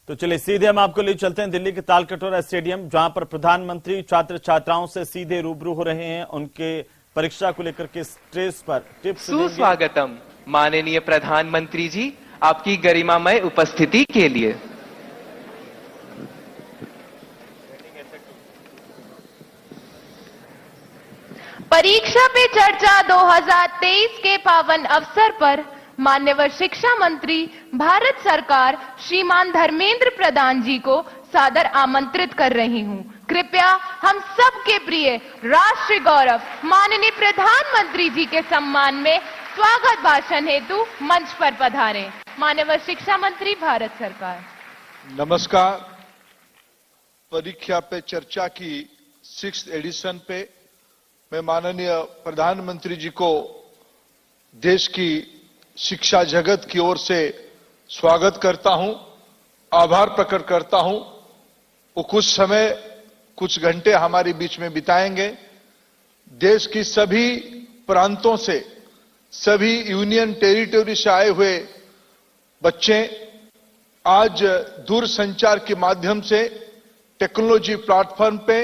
तो चलिए सीधे हम आपको ले चलते हैं दिल्ली के तालकटोरा स्टेडियम, जहां पर प्रधानमंत्री छात्र छात्राओं से सीधे रूबरू हो रहे हैं। उनके परीक्षा को लेकर के स्ट्रेस पर टिप्स देंगे। सुस्वागतम माननीय प्रधानमंत्री जी, आपकी गरिमामय उपस्थिति के लिए। परीक्षा पे चर्चा 2023 के पावन अवसर पर मान्यवर शिक्षा मंत्री भारत सरकार श्रीमान धर्मेंद्र प्रधान जी को सादर आमंत्रित कर रही हूं। कृपया हम सबके प्रिय राष्ट्रीय गौरव माननीय प्रधानमंत्री जी के सम्मान में स्वागत भाषण हेतु मंच पर पधारें। मान्यवर शिक्षा मंत्री भारत सरकार। नमस्कार। परीक्षा पे चर्चा की 6th एडिशन पे मैं माननीय प्रधानमंत्री जी को देश की शिक्षा जगत की ओर से स्वागत करता हूं, आभार प्रकट करता हूं। वो कुछ समय, कुछ घंटे हमारे बीच में बिताएंगे। देश की सभी प्रांतों से, सभी यूनियन टेरिटरी से आए हुए बच्चे आज दूरसंचार के माध्यम से टेक्नोलॉजी प्लेटफॉर्म पे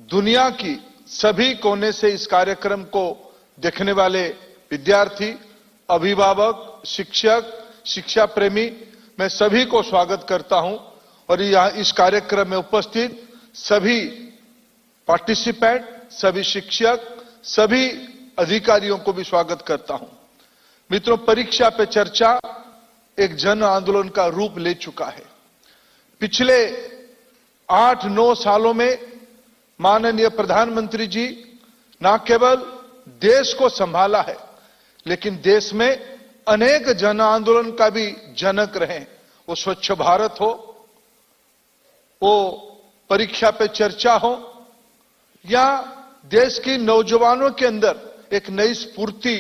दुनिया की सभी कोने से इस कार्यक्रम को देखने वाले विद्यार्थी, अभिभावक, शिक्षक, शिक्षा प्रेमी, मैं सभी को स्वागत करता हूं। और यहां इस कार्यक्रम में उपस्थित सभी पार्टिसिपेंट, सभी शिक्षक, सभी अधिकारियों को भी स्वागत करता हूं। मित्रों, परीक्षा पे चर्चा एक जन आंदोलन का रूप ले चुका है। पिछले 8-9 सालों में माननीय प्रधानमंत्री जी न केवल देश को संभाला है, लेकिन देश में अनेक जन आंदोलन का भी जनक रहे। वो स्वच्छ भारत हो, वो परीक्षा पे चर्चा हो, या देश की नौजवानों के अंदर एक नई स्फूर्ति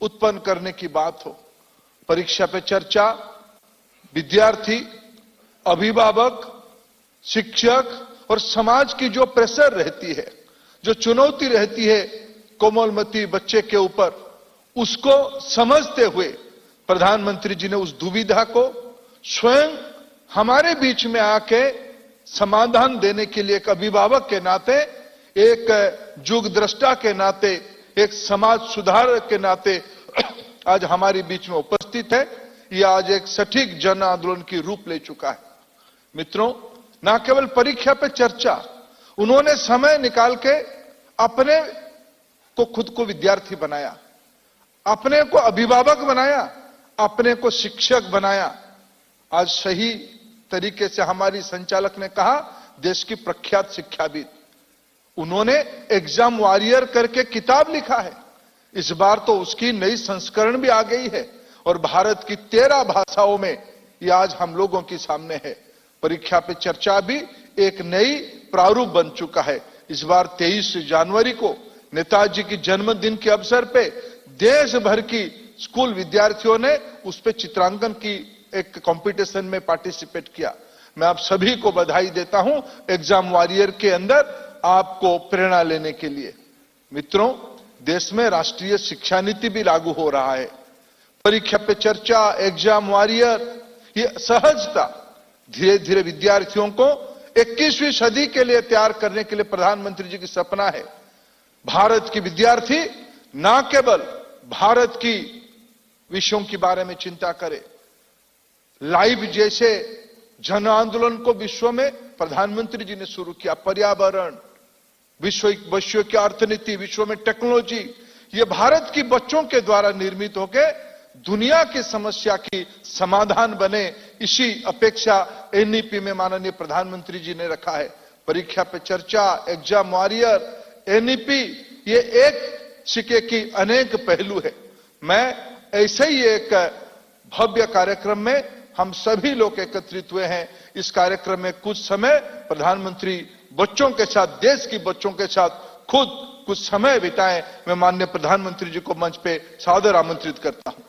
उत्पन्न करने की बात हो। परीक्षा पे चर्चा विद्यार्थी, अभिभावक, शिक्षक और समाज की जो प्रेशर रहती है, जो चुनौती रहती है कोमलमती बच्चे के ऊपर, उसको समझते हुए प्रधानमंत्री जी ने उस दुविधा को स्वयं हमारे बीच में आके समाधान देने के लिए एक अभिभावक के नाते, एक युग दृष्टा के नाते, एक समाज सुधारक के नाते आज हमारे बीच में उपस्थित है। यह आज एक सटीक जन आंदोलन की रूप ले चुका है। मित्रों, न केवल परीक्षा पे चर्चा, उन्होंने समय निकाल के अपने को खुद को विद्यार्थी बनाया, अपने को अभिभावक बनाया, अपने को शिक्षक बनाया। आज सही तरीके से हमारी संचालक ने कहा, देश की प्रख्यात शिक्षाविद। उन्होंने एग्जाम वॉरियर करके किताब लिखा है। इस बार तो उसकी नई संस्करण भी आ गई है और भारत की 13 भाषाओं में यह आज हम लोगों के सामने है। परीक्षा पे चर्चा भी एक नई प्रारूप बन चुका है। इस बार 23 जनवरी को नेताजी की जन्मदिन के अवसर पे देश भर की स्कूल विद्यार्थियों ने उस पे चित्रांकन की एक कंपटीशन में पार्टिसिपेट किया। मैं आप सभी को बधाई देता हूं एग्जाम वॉरियर के अंदर आपको प्रेरणा लेने के लिए। मित्रों, देश में राष्ट्रीय शिक्षा नीति भी लागू हो रहा है। परीक्षा पे चर्चा, एग्जाम वॉरियर, ये सहजता धीरे धीरे विद्यार्थियों को 21वीं सदी के लिए तैयार करने के लिए प्रधानमंत्री जी की सपना है। भारत की विद्यार्थी न केवल भारत की विषयों के बारे में चिंता करे, लाइव जैसे जन आंदोलन को विश्व में प्रधानमंत्री जी ने शुरू किया। पर्यावरण, विश्व की अर्थनीति, विश्व में टेक्नोलॉजी, ये भारत की बच्चों के द्वारा निर्मित होकर दुनिया की समस्या की समाधान बने, इसी अपेक्षा एनईपी में माननीय प्रधानमंत्री जी ने रखा है। परीक्षा पे चर्चा, एग्जाम वॉरियर, एनईपी, ये एक सिक्के की अनेक पहलू है। मैं ऐसे ही एक भव्य कार्यक्रम में हम सभी लोग एकत्रित हुए हैं। इस कार्यक्रम में कुछ समय प्रधानमंत्री बच्चों के साथ, देश की बच्चों के साथ खुद कुछ समय बिताएं। मैं माननीय प्रधानमंत्री जी को मंच पे सादर आमंत्रित करता हूं।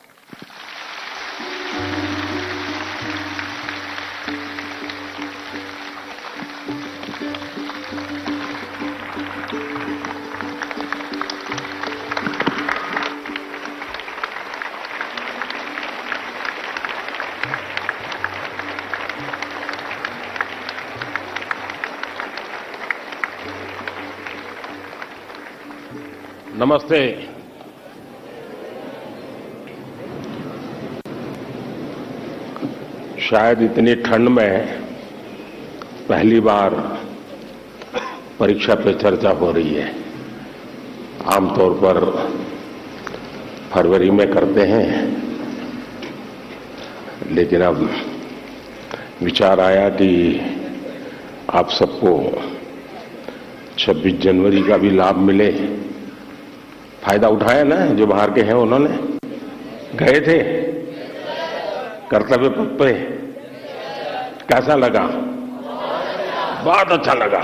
नमस्ते। शायद इतनी ठंड में पहली बार परीक्षा पे चर्चा हो रही है। आमतौर पर फरवरी में करते हैं, लेकिन अब विचार आया कि आप सबको 26 जनवरी का भी लाभ मिले। फायदा उठाया ना जो बाहर के हैं, उन्होंने गए थे कर्तव्य पथ पे। कैसा लगा? बहुत अच्छा लगा।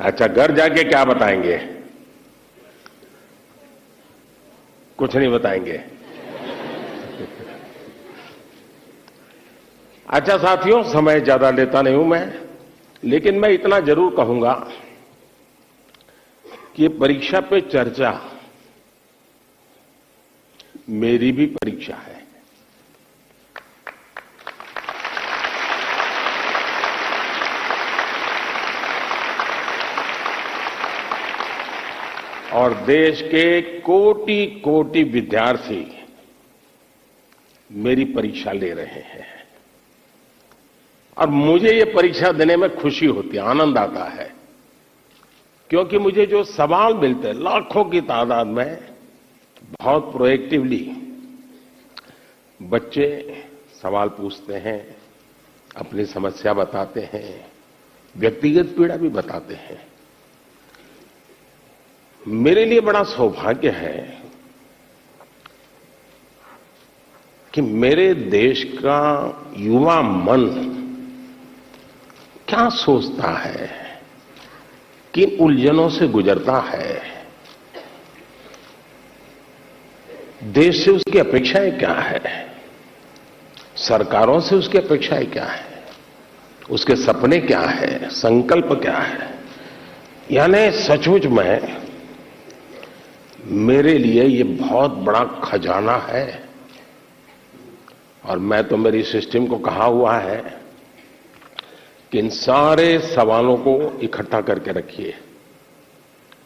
अच्छा, घर जाके क्या बताएंगे? कुछ नहीं बताएंगे। अच्छा साथियों, समय ज्यादा लेता नहीं हूं मैं, लेकिन मैं इतना जरूर कहूंगा कि परीक्षा पे चर्चा मेरी भी परीक्षा है। और देश के कोटि कोटि विद्यार्थी मेरी परीक्षा ले रहे हैं और मुझे ये परीक्षा देने में खुशी होती है, आनंद आता है, क्योंकि मुझे जो सवाल मिलते हैं लाखों की तादाद में, बहुत प्रोएक्टिवली बच्चे सवाल पूछते हैं, अपनी समस्या बताते हैं, व्यक्तिगत पीड़ा भी बताते हैं। मेरे लिए बड़ा सौभाग्य है कि मेरे देश का युवा मन क्या सोचता है, किन उलझनों से गुजरता है, देश से उसकी अपेक्षाएं क्या है, सरकारों से उसकी अपेक्षाएं क्या है, उसके सपने क्या है, संकल्प क्या है। यानी सचमुच में मेरे लिए ये बहुत बड़ा खजाना है। और मैं तो मेरी सिस्टम को कहा हुआ है कि इन सारे सवालों को इकट्ठा करके रखिए।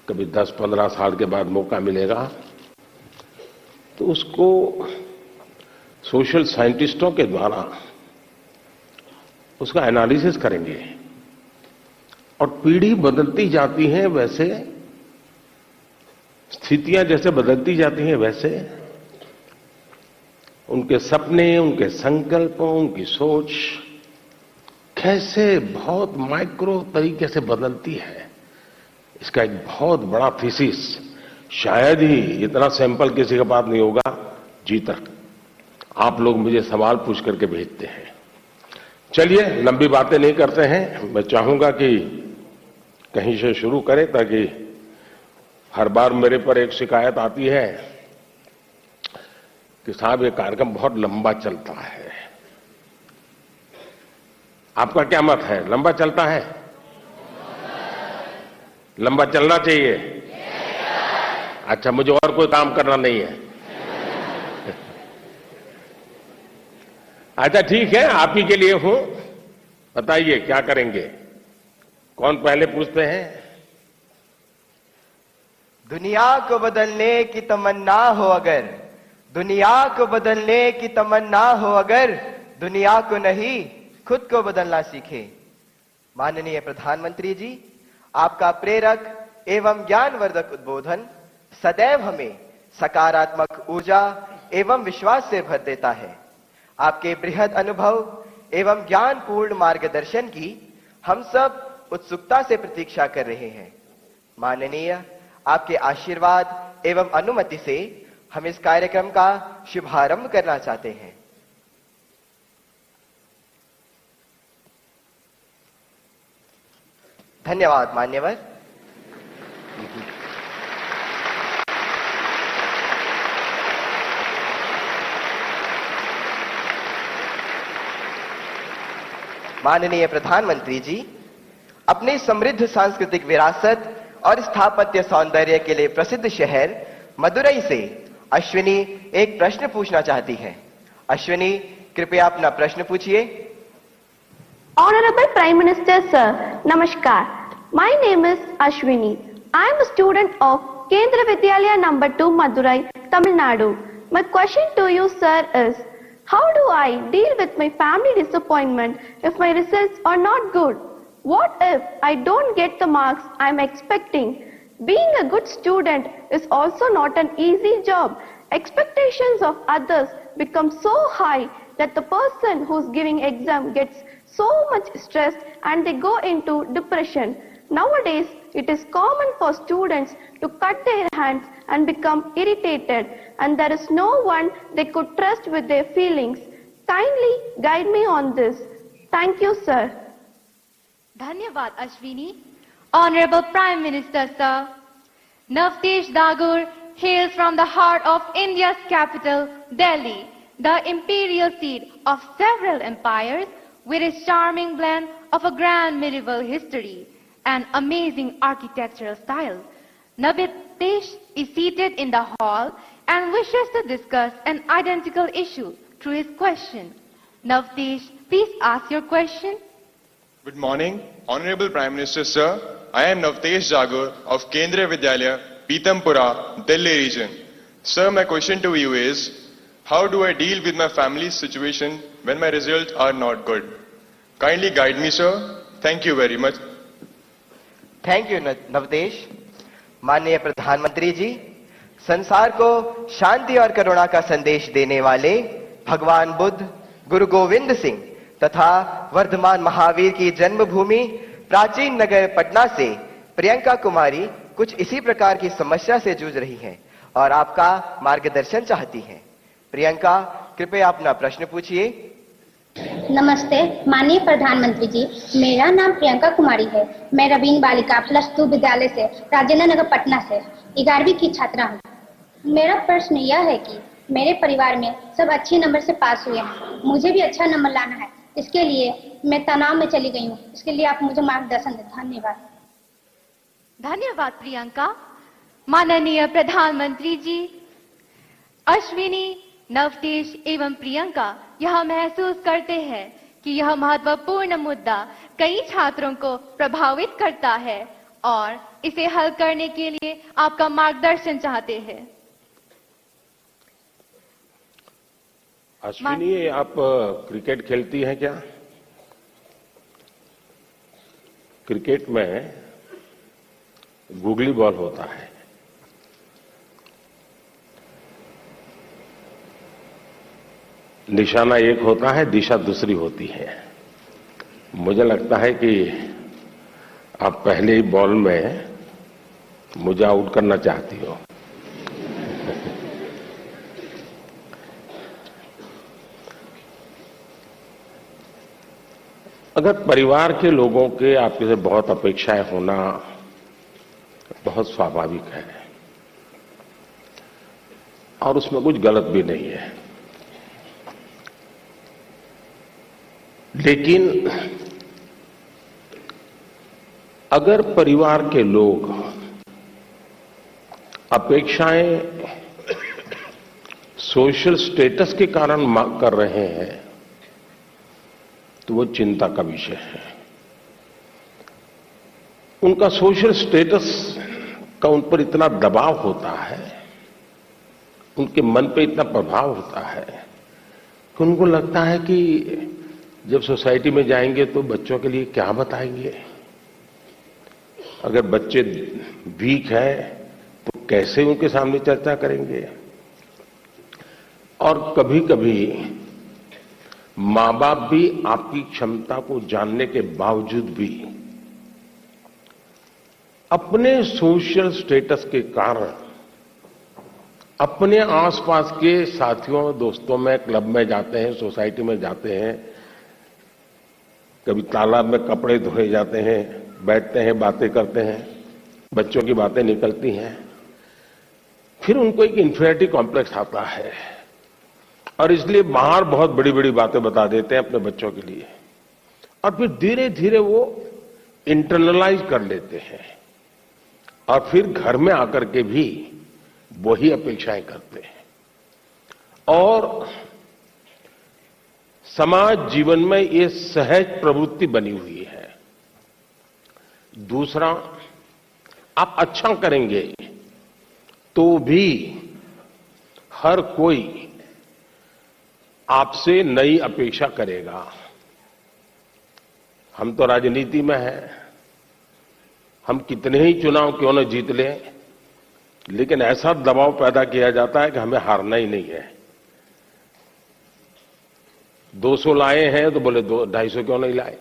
कभी 10-15 साल के बाद मौका मिलेगा तो उसको सोशल साइंटिस्टों के द्वारा उसका एनालिसिस करेंगे। और पीढ़ी बदलती जाती है, वैसे स्थितियां जैसे बदलती जाती हैं, वैसे उनके सपने, उनके संकल्प, उनकी सोच कैसे बहुत माइक्रो तरीके से बदलती है। इसका एक बहुत बड़ा थीसिस, शायद ही इतना सैंपल किसी के पास नहीं होगा जी तक। आप लोग मुझे सवाल पूछ करके भेजते हैं। चलिए, लंबी बातें नहीं करते हैं। मैं चाहूंगा कि कहीं से शुरू करें, ताकि हर बार मेरे पर एक शिकायत आती है कि साहब ये कार्यक्रम बहुत लंबा चलता है। आपका क्या मत है? लंबा चलता है? लंबा चलना चाहिए? अच्छा, मुझे और कोई काम करना नहीं है। अच्छा ठीक है, आप ही के लिए हूं। बताइए क्या करेंगे? कौन पहले पूछते हैं? दुनिया को बदलने की तमन्ना हो अगर, दुनिया को बदलने की तमन्ना हो अगर, दुनिया को नहीं खुद को बदलना सीखे। माननीय प्रधानमंत्री जी, आपका प्रेरक एवं ज्ञानवर्धक उद्बोधन सदैव हमें सकारात्मक ऊर्जा एवं विश्वास से भर देता है। आपके बृहद अनुभव एवं ज्ञानपूर्ण मार्गदर्शन की हम सब उत्सुकता से प्रतीक्षा कर रहे हैं। माननीय, आपके आशीर्वाद एवं अनुमति से हम इस कार्यक्रम का शुभारंभ करना चाहते हैं। धन्यवाद मान्यवर। माननीय प्रधानमंत्री जी, अपनी समृद्ध सांस्कृतिक विरासत और स्थापत्य सौंदर्य के लिए प्रसिद्ध शहर मदुरई से अश्विनी एक प्रश्न पूछना चाहती है। अश्विनी, कृपया अपना प्रश्न पूछिए। Honorable Prime Minister Sir, Namaskar. My name is Ashwini. I am a student of Kendra Vidyalaya number 2 Madurai, Tamil Nadu. My question to you, sir, is how do I deal with my family disappointment if my results are not good? What if I don't get the marks I'm expecting? Being a good student is also not an easy job. Expectations of others become so high that the person who's giving exam gets so much stressed and they go into depression. Nowadays, it is common for students to cut their hands and become irritated, and there is no one they could trust with their feelings. Kindly guide me on this. Thank you, sir. Dhanyavad, Ashwini. Honorable Prime Minister, sir. Navtesh Dagur hails from the heart of India's capital, Delhi, the imperial seat of several empires, with its charming blend of a grand medieval history and amazing architectural style. Navtesh is seated in the hall and wishes to discuss an identical issue through his question. Navtesh, please ask your question. Good morning, Honorable Prime Minister, sir. I am Navtesh Jagur of Kendra Vidyalaya, Pitampura, Delhi region. Sir, my question to you is, how do I deal with my family's situation when my results are not good? Kindly guide me, sir. Thank you very much. Thank you Navdesh. माननीय प्रधानमंत्री जी, संसार को शांति और करुणा का संदेश देने वाले भगवान बुद्ध, गुरु गोविंद सिंह तथा वर्धमान महावीर की जन्मभूमि प्राचीन नगर पटना से प्रियंका कुमारी कुछ इसी प्रकार की समस्या से जूझ रही हैं और आपका मार्गदर्शन चाहती हैं। प्रियंका, कृपया अपना प्रश्न पूछिए। नमस्ते माननीय प्रधानमंत्री जी, मेरा नाम प्रियंका कुमारी है। मैं रवीन बालिका +2 विद्यालय से राजेंद्र नगर पटना से 11वीं की छात्रा हूँ। मेरा प्रश्न यह है कि मेरे परिवार में सब अच्छे नंबर से पास हुए हैं, मुझे भी अच्छा नंबर लाना है। इसके लिए मैं तनाव में चली गई हूँ, इसके लिए आप मुझे मार्गदर्शन दें। धन्यवाद। धन्यवाद प्रियंका। माननीय प्रधानमंत्री जी, अश्विनी, नवतेश एवं प्रियंका यह महसूस करते हैं कि यह महत्वपूर्ण मुद्दा कई छात्रों को प्रभावित करता है और इसे हल करने के लिए आपका मार्गदर्शन चाहते हैं। अश्विनी, आप क्रिकेट खेलती हैं क्या? क्रिकेट में गूगली बॉल होता है, निशाना एक होता है, दिशा दूसरी होती है। मुझे लगता है कि आप पहले ही बॉल में मुझे आउट करना चाहती हो। अगर परिवार के लोगों के आपके से बहुत अपेक्षाएं होना बहुत स्वाभाविक है और उसमें कुछ गलत भी नहीं है, लेकिन अगर परिवार के लोग अपेक्षाएं सोशल स्टेटस के कारण कर रहे हैं तो वो चिंता का विषय है। उनका सोशल स्टेटस का उन पर इतना दबाव होता है, उनके मन पे इतना प्रभाव होता है कि उनको लगता है कि जब सोसाइटी में जाएंगे तो बच्चों के लिए क्या बताएंगे, अगर बच्चे वीक हैं तो कैसे उनके सामने चर्चा करेंगे। और कभी कभी मां बाप भी आपकी क्षमता को जानने के बावजूद भी अपने सोशल स्टेटस के कारण अपने आसपास के साथियों दोस्तों में क्लब में जाते हैं, सोसाइटी में जाते हैं, कभी तालाब में कपड़े धोए जाते हैं, बैठते हैं, बातें करते हैं, बच्चों की बातें निकलती हैं, फिर उनको एक इन्फीरियरिटी कॉम्प्लेक्स आता है और इसलिए बाहर बहुत बड़ी बड़ी बातें बता देते हैं अपने बच्चों के लिए और फिर धीरे धीरे वो इंटरनलाइज कर लेते हैं और फिर घर में आकर के भी वही अपेक्षाएं करते हैं और समाज जीवन में ये सहज प्रवृत्ति बनी हुई है। दूसरा, आप अच्छा करेंगे तो भी हर कोई आपसे नई अपेक्षा करेगा। हम तो राजनीति में हैं, हम कितने ही चुनाव क्यों न जीत लें, लेकिन ऐसा दबाव पैदा किया जाता है कि हमें हारना ही नहीं है। 200 लाए हैं तो बोले 250 क्यों नहीं लाए,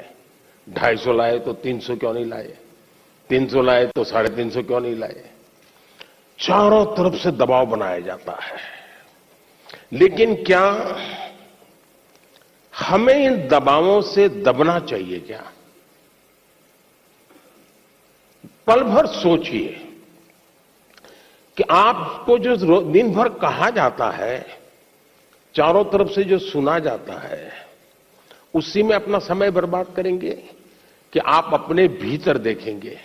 250 लाए तो 300 क्यों नहीं लाए, 300 लाए तो 350 क्यों नहीं लाए। चारों तरफ से दबाव बनाया जाता है। लेकिन क्या हमें इन दबावों से दबना चाहिए क्या? पल भर सोचिए कि आपको जो दिन भर कहा जाता है, चारों तरफ से जो सुना जाता है, उसी में अपना समय बर्बाद करेंगे कि आप अपने भीतर देखेंगे,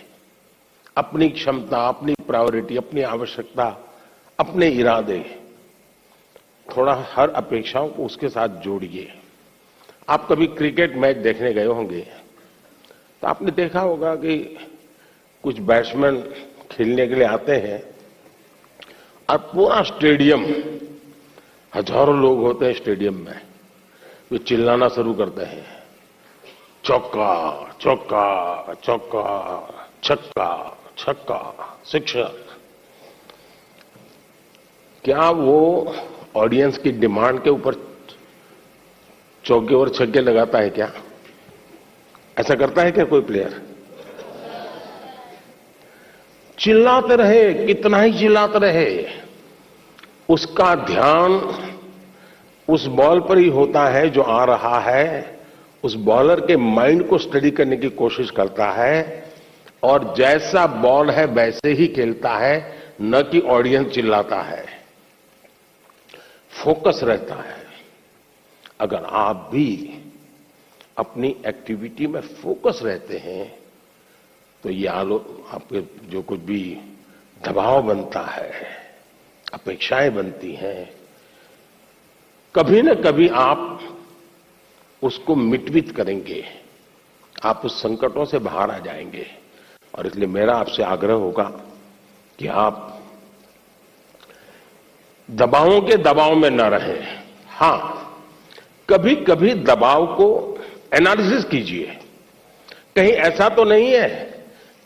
अपनी क्षमता, अपनी प्रायोरिटी, अपनी आवश्यकता, अपने इरादे, थोड़ा हर अपेक्षाओं को उसके साथ जोड़िए। आप कभी क्रिकेट मैच देखने गए होंगे तो आपने देखा होगा कि कुछ बैट्समैन खेलने के लिए आते हैं और पूरा स्टेडियम, हजारों लोग होते हैं स्टेडियम में, वे चिल्लाना शुरू करते हैं, चौका चौका चौका, छक्का छक्का, शिक्षक। क्या वो ऑडियंस की डिमांड के ऊपर चौके और छक्के लगाता है क्या? ऐसा करता है क्या कोई प्लेयर? चिल्लाते रहे, कितना ही चिल्लाते रहे, उसका ध्यान उस बॉल पर ही होता है जो आ रहा है। उस बॉलर के माइंड को स्टडी करने की कोशिश करता है और जैसा बॉल है वैसे ही खेलता है, न कि ऑडियंस चिल्लाता है। फोकस रहता है। अगर आप भी अपनी एक्टिविटी में फोकस रहते हैं तो ये आपके जो कुछ भी दबाव बनता है, अपेक्षाएं बनती हैं, कभी न कभी आप उसको मिटवित करेंगे, आप उस संकटों से बाहर आ जाएंगे। और इसलिए मेरा आपसे आग्रह होगा कि आप दबावों के दबाव में न रहें। हां, कभी कभी दबाव को एनालिसिस कीजिए। कहीं ऐसा तो नहीं है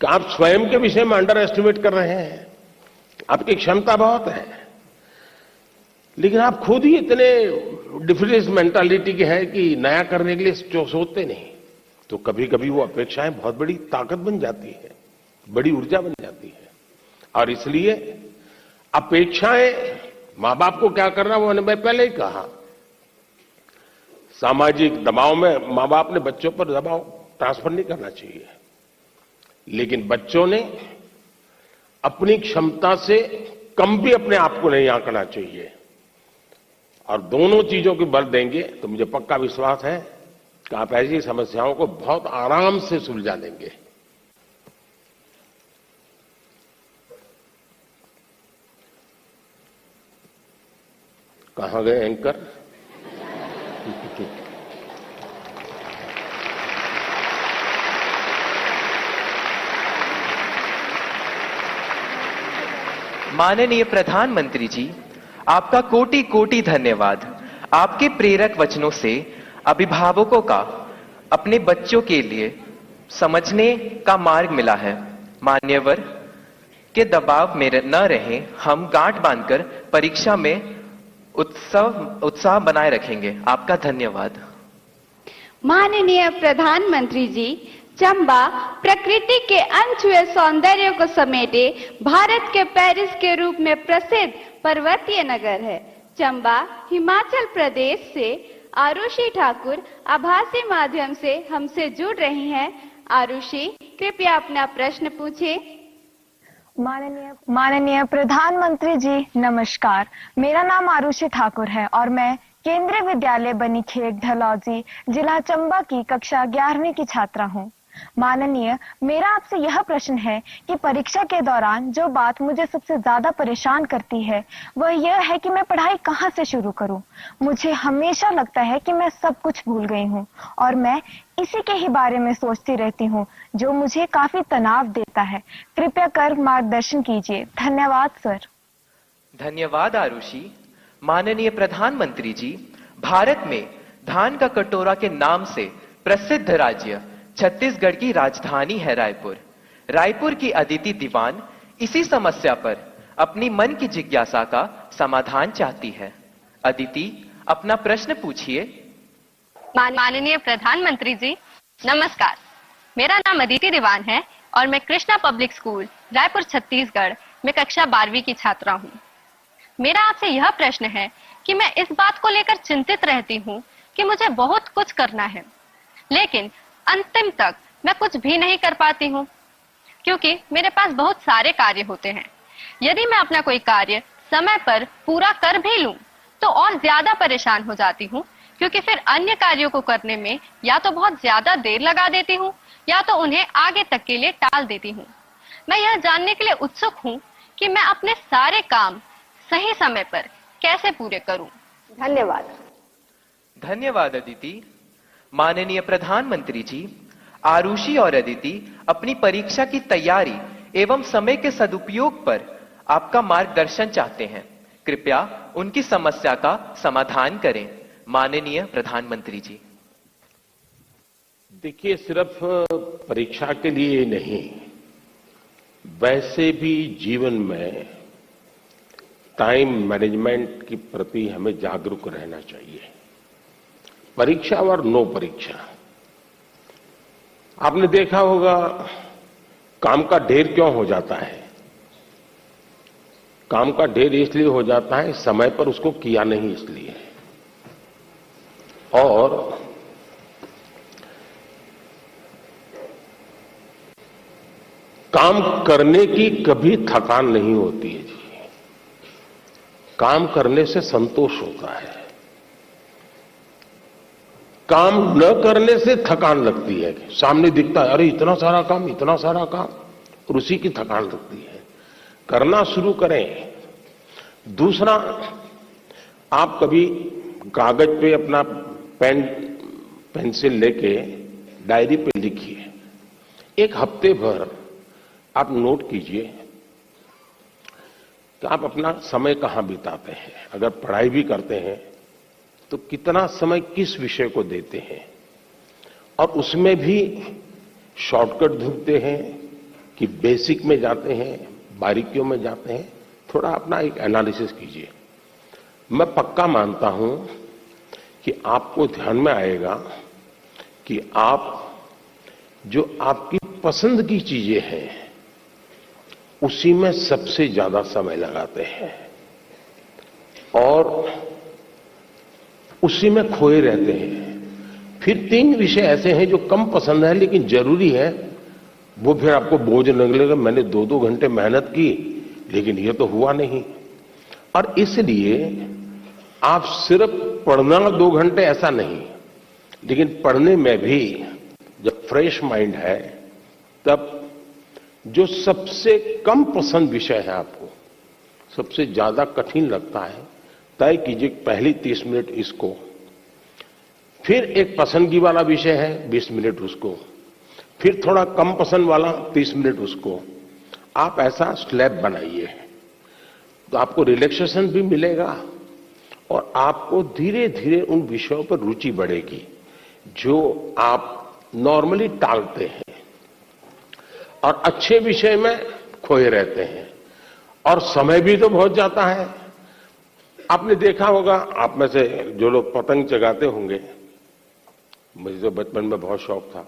कि आप स्वयं के विषय में अंडर एस्टिमेट कर रहे हैं। आपकी क्षमता बहुत है, लेकिन आप खुद ही इतने डिफरेंस मेंटालिटी के हैं कि नया करने के लिए सोचते नहीं। तो कभी कभी वो अपेक्षाएं बहुत बड़ी ताकत बन जाती है, बड़ी ऊर्जा बन जाती है। और इसलिए अपेक्षाएं, मां बाप को क्या करना वो मैं पहले ही कहा, सामाजिक दबाव में मां बाप ने बच्चों पर दबाव ट्रांसफर नहीं करना चाहिए, लेकिन बच्चों ने अपनी क्षमता से कम भी अपने आप को नहीं आंकना चाहिए। और दोनों चीजों की बल देंगे तो मुझे पक्का विश्वास है कि आप ऐसी समस्याओं को बहुत आराम से सुलझा देंगे। कहां गए एंकर? माननीय प्रधानमंत्री जी, आपका कोटि कोटि धन्यवाद। आपके प्रेरक वचनों से अभिभावकों का अपने बच्चों के लिए समझने का मार्ग मिला है। मान्यवर के दबाव में न रहें, हम गांठ बांधकर परीक्षा में उत्साह बनाए रखेंगे। आपका धन्यवाद। माननीय प्रधानमंत्री जी, चंबा प्रकृति के अनछुए सौंदर्य को समेटे भारत के पेरिस के रूप में प्रसिद्ध पर्वतीय नगर है। चंबा हिमाचल प्रदेश से आरुषि ठाकुर आभासी माध्यम से हमसे जुड़ रही हैं। आरुषि, कृपया अपना प्रश्न पूछे। माननीय प्रधानमंत्री जी नमस्कार। मेरा नाम आरुषि ठाकुर है और मैं केंद्रीय विद्यालय बनीखेत ढलौजी, जिला चंबा की कक्षा 11वीं की छात्रा हूँ। माननीय, मेरा आपसे यह प्रश्न है कि परीक्षा के दौरान जो बात मुझे सबसे ज्यादा परेशान करती है वह यह है कि मैं पढ़ाई कहाँ से शुरू करूँ। मुझे हमेशा लगता है कि मैं सब कुछ भूल गई हूँ और मैं इसी के ही बारे में सोचती रहती हूँ, जो मुझे काफी तनाव देता है। कृपया कर मार्गदर्शन कीजिए। धन्यवाद सर। धन्यवाद आरुषि। माननीय प्रधानमंत्री जी, भारत में धान का कटोरा के नाम से प्रसिद्ध राज्य छत्तीसगढ़ की राजधानी है रायपुर। रायपुर की अदिति दीवान इसी समस्या पर अपनी मन की जिज्ञासा का समाधान चाहती है। अदिति, अपना प्रश्न पूछिए। माननीय प्रधानमंत्री जी, नमस्कार। मेरा नाम अदिति दीवान है और मैं कृष्णा पब्लिक स्कूल रायपुर छत्तीसगढ़ में कक्षा 12वीं की छात्रा हूँ। मेरा आपसे यह प्रश्न है कि मैं इस बात को लेकर चिंतित रहती हूँ कि मुझे बहुत कुछ करना है, लेकिन अंतिम तक मैं कुछ भी नहीं कर पाती हूँ, क्योंकि मेरे पास बहुत सारे कार्य होते हैं। यदि मैं अपना कोई कार्य समय पर पूरा कर भी लूं, तो और ज्यादा परेशान हो जाती हूँ, क्योंकि फिर अन्य कार्यों को करने में या तो बहुत ज्यादा देर लगा देती हूँ या तो उन्हें आगे तक के लिए टाल देती हूँ। मैं यह जानने के लिए उत्सुक हूँ कि मैं अपने सारे काम सही समय पर कैसे पूरे करूं। धन्यवाद। धन्यवाद अदिति। माननीय प्रधानमंत्री जी, आरुषि और अदिति अपनी परीक्षा की तैयारी एवं समय के सदुपयोग पर आपका मार्गदर्शन चाहते हैं। कृपया उनकी समस्या का समाधान करें। माननीय प्रधानमंत्री जी। देखिए, सिर्फ परीक्षा के लिए नहीं, वैसे भी जीवन में टाइम मैनेजमेंट के प्रति हमें जागरूक रहना चाहिए। परीक्षा और नो परीक्षा, आपने देखा होगा काम का ढेर क्यों हो जाता है। काम का ढेर इसलिए हो जाता है समय पर उसको किया नहीं इसलिए। और काम करने की कभी थकान नहीं होती है जी। काम करने से संतोष होता है, काम न करने से थकान लगती है। सामने दिखता है अरे इतना सारा काम, इतना सारा काम, और उसी की थकान लगती है। करना शुरू करें। दूसरा, आप कभी कागज पे अपना पेन पेंसिल लेके डायरी पे लिखिए। एक हफ्ते भर आप नोट कीजिए कि आप अपना समय कहां बिताते हैं। अगर पढ़ाई भी करते हैं तो कितना समय किस विषय को देते हैं, और उसमें भी शॉर्टकट ढूंढते हैं कि बेसिक में जाते हैं, बारीकियों में जाते हैं। थोड़ा अपना एक एनालिसिस कीजिए। मैं पक्का मानता हूं कि आपको ध्यान में आएगा कि आप जो आपकी पसंद की चीजें हैं उसी में सबसे ज्यादा समय लगाते हैं और उसी में खोए रहते हैं। फिर 3 विषय ऐसे हैं जो कम पसंद है लेकिन जरूरी है, वो फिर आपको बोझ लगेगा। मैंने 2-2 घंटे मेहनत की लेकिन ये तो हुआ नहीं। और इसलिए आप सिर्फ पढ़ना 2 घंटे ऐसा नहीं, लेकिन पढ़ने में भी जब फ्रेश माइंड है तब जो सबसे कम पसंद विषय है, आपको सबसे ज्यादा कठिन लगता है, तय कीजिए पहली 30 मिनट इसको, फिर एक पसंदगी वाला विषय है 20 मिनट उसको, फिर थोड़ा कम पसंद वाला 30 मिनट उसको। आप ऐसा स्लैब बनाइए तो आपको रिलैक्सेशन भी मिलेगा और आपको धीरे धीरे उन विषयों पर रुचि बढ़ेगी जो आप नॉर्मली टालते हैं और अच्छे विषय में खोए रहते हैं। और समय भी तो बहुत जाता है। आपने देखा होगा, आप में से जो लोग पतंग चगाते होंगे, मुझे तो बचपन में बहुत शौक था।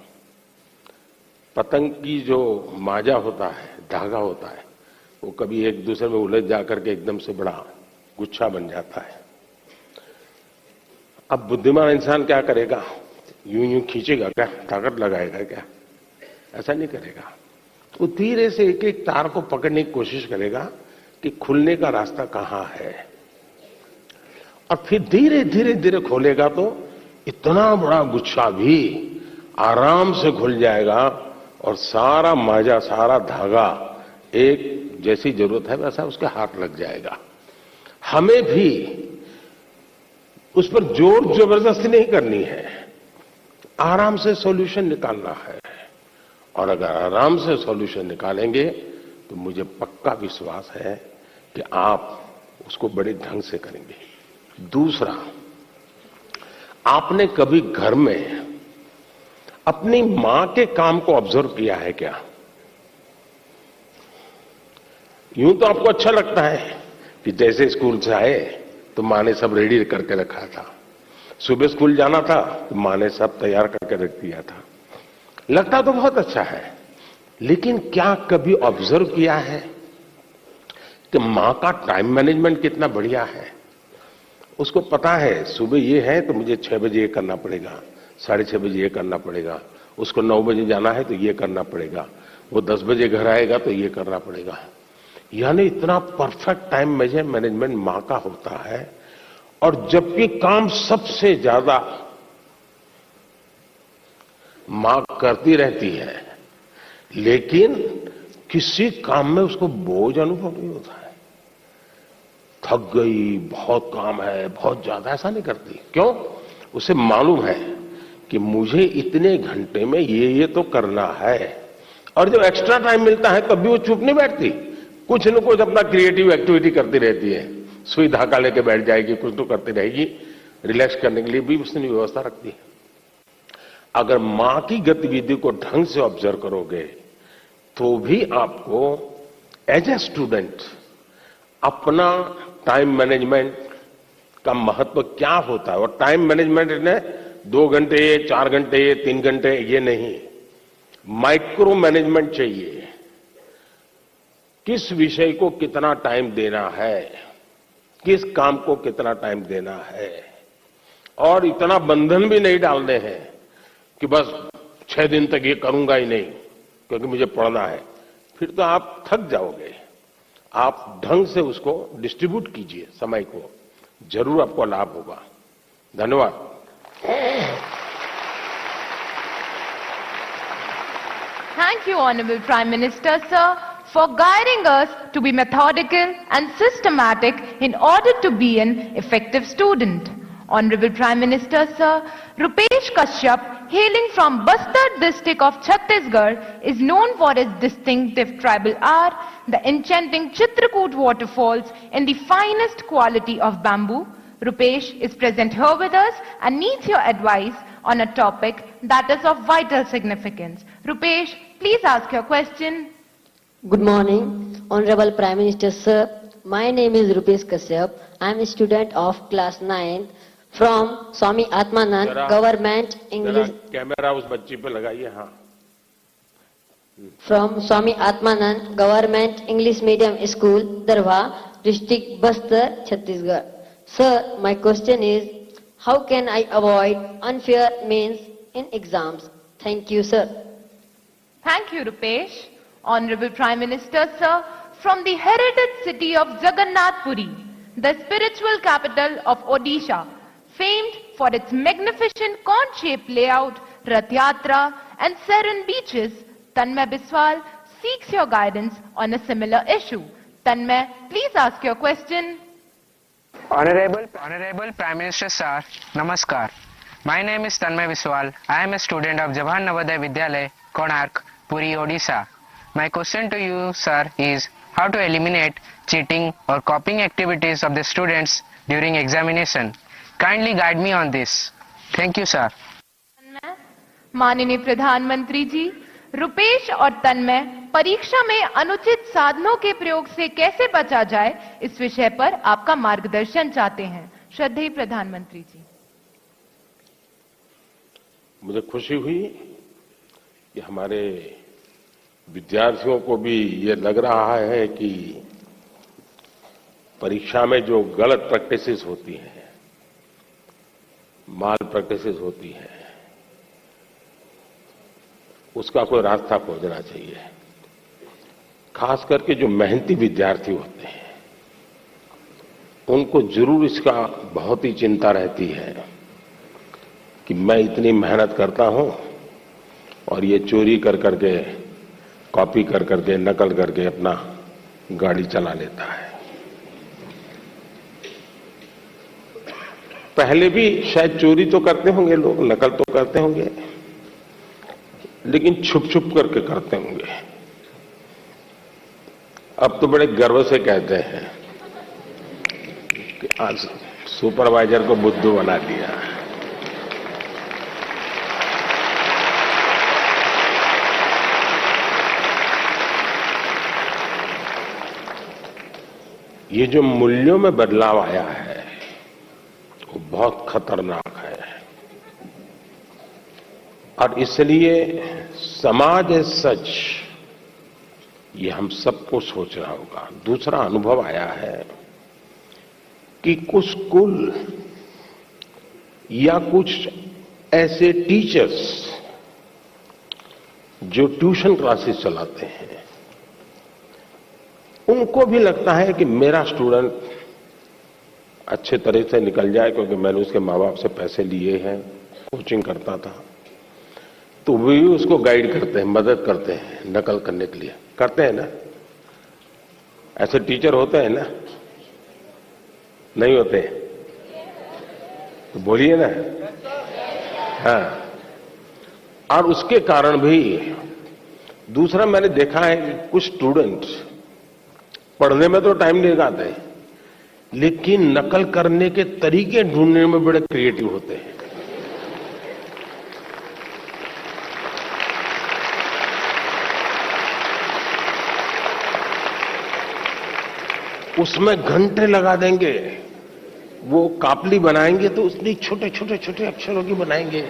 पतंग की जो माजा होता है, धागा होता है, वो कभी एक दूसरे में उलझ जाकर के एकदम से बड़ा गुच्छा बन जाता है। अब बुद्धिमान इंसान क्या करेगा? यूं यूं खींचेगा क्या? ताकत लगाएगा क्या? ऐसा नहीं करेगा। तो धीरे से एक एक तार को पकड़ने की कोशिश करेगा कि खुलने का रास्ता कहां है, और फिर धीरे धीरे धीरे खोलेगा तो इतना बड़ा गुच्छा भी आराम से खुल जाएगा और सारा माजा, सारा धागा एक जैसी जरूरत है वैसा उसके हाथ लग जाएगा। हमें भी उस पर जोर जबरदस्ती नहीं करनी है, आराम से सॉल्यूशन निकालना है। और अगर आराम से सॉल्यूशन निकालेंगे तो मुझे पक्का विश्वास है कि आप उसको बड़े ढंग से करेंगे। दूसरा, आपने कभी घर में अपनी मां के काम को ऑब्जर्व किया है क्या? यूं तो आपको अच्छा लगता है कि जैसे स्कूल से आए तो मां ने सब रेडी करके रखा था, सुबह स्कूल जाना था तो मां ने सब तैयार करके रख दिया था, लगता तो बहुत अच्छा है। लेकिन क्या कभी ऑब्जर्व किया है कि मां का टाइम मैनेजमेंट कितना बढ़िया है? उसको पता है सुबह ये है तो मुझे 6 बजे ये करना पड़ेगा, 6:30 बजे ये करना पड़ेगा, उसको 9 बजे जाना है तो ये करना पड़ेगा, वो 10 बजे घर आएगा तो ये करना पड़ेगा। यानी इतना परफेक्ट टाइम मैनेजमेंट मां का होता है। और जबकि काम सबसे ज्यादा मां करती रहती है, लेकिन किसी काम में उसको बोझ अनुभव नहीं होता है। थक गई, बहुत काम है, बहुत ज्यादा, ऐसा नहीं करती। क्यों? उसे मालूम है कि मुझे इतने घंटे में ये तो करना है। और जब एक्स्ट्रा टाइम मिलता है तब भी वो चुप नहीं बैठती, कुछ न कुछ अपना क्रिएटिव एक्टिविटी करती रहती है। सुई धागा लेके बैठ जाएगी, कुछ तो करती रहेगी, रिलैक्स करने के लिए भी उसने व्यवस्था रखती है। अगर मां की गतिविधि को ढंग से ऑब्जर्व करोगे तो भी आपको एज ए स्टूडेंट अपना टाइम मैनेजमेंट का महत्व क्या होता है। और टाइम मैनेजमेंट ने 2 घंटे, 4 घंटे, 3 घंटे ये नहीं, माइक्रो मैनेजमेंट चाहिए। किस विषय को कितना टाइम देना है, किस काम को कितना टाइम देना है। और इतना बंधन भी नहीं डालने हैं कि बस 6 दिन तक ये करूंगा ही नहीं क्योंकि मुझे पढ़ना है, फिर तो आप थक जाओगे। आप ढंग से उसको डिस्ट्रीब्यूट कीजिए समय को, जरूर आपको लाभ होगा। धन्यवाद। Thank you, Honorable Prime Minister, sir, for guiding us to be methodical and systematic in order to be an effective student. Honorable Prime Minister, sir, Rupesh Kashyap, hailing from Bastar district of Chhattisgarh, is known for his distinctive tribal art, the enchanting Chitrakoot waterfalls, and the finest quality of bamboo. Rupesh is present here with us and needs your advice on a topic that is of vital significance. Rupesh, please ask your question. Good morning, Honorable Prime Minister, sir. My name is Rupesh Kashyap. I am a student of class 9 from Swami Atmanand Government English. Camera उस बच्ची पे लगाइए। हाँ। From Swami Atmanand Government English Medium School, Darwa, District Bastar, Chhattisgarh. Sir, my question is, how can I avoid unfair means in exams? Thank you, sir. Thank you, Rupesh. Honorable Prime Minister, sir, from the heritage city of Jagannath Puri, the spiritual capital of Odisha, famed for its magnificent cone-shaped layout, Rath Yatra, and serene beaches, Tanmay Biswal seeks your guidance on a similar issue. Tanmay, please ask your question. Honorable Prime Minister, sir, Namaskar. My name is Tanmay Biswal. I am a student of Jawahar Navodaya Vidyalaya, Konark, Puri, Odisha. My question to you, sir, is how to eliminate cheating or copying activities of the students during examination. Kindly guide me on this. Thank you, sir. माननीय प्रधानमंत्री जी, रुपेश और तन्मय परीक्षा में अनुचित साधनों के प्रयोग से कैसे बचा जाए, इस विषय पर आपका मार्गदर्शन चाहते हैं। श्रद्धेय प्रधानमंत्री जी। मुझे खुशी हुई कि हमारे विद्यार्थियों को भी ये लग रहा है कि परीक्षा में जो गलत प्रैक्टिसेस होती हैं, माल प्रैक्टिसेस होती हैं, उसका कोई रास्ता खोजना चाहिए। खास करके जो मेहनती विद्यार्थी होते हैं उनको जरूर इसका बहुत ही चिंता रहती है कि मैं इतनी मेहनत करता हूं और ये चोरी कर करके, कॉपी कर करके, नकल करके अपना गाड़ी चला लेता है। पहले भी शायद चोरी तो करते होंगे लोग, नकल तो करते होंगे, लेकिन छुप छुप करके करते होंगे। अब तो बड़े गर्व से कहते हैं आज सुपरवाइजर को बुद्धू बना दिया। ये जो मूल्यों में बदलाव आया है वो बहुत खतरनाक है और इसलिए समाज एज सच ये हम सबको सोचना होगा। दूसरा अनुभव आया है कि कुछ स्कूल या कुछ ऐसे टीचर्स जो ट्यूशन क्लासेस चलाते हैं उनको भी लगता है कि मेरा स्टूडेंट अच्छे तरह से निकल जाए, क्योंकि मैंने उसके माँ बाप से पैसे लिए हैं, कोचिंग करता था, तो वे भी उसको गाइड करते हैं, मदद करते हैं नकल करने के लिए। करते हैं ना? ऐसे टीचर होते हैं ना? नहीं होते? तो बोलिए ना। हाँ, और उसके कारण भी दूसरा मैंने देखा है कि कुछ स्टूडेंट्स पढ़ने में तो टाइम नहीं लगाते, लेकिन नकल करने के तरीके ढूंढने में बड़े क्रिएटिव होते हैं। उसमें घंटे लगा देंगे, वो कापली बनाएंगे तो उसमें छोटे छोटे छोटे अक्षरों की बनाएंगे।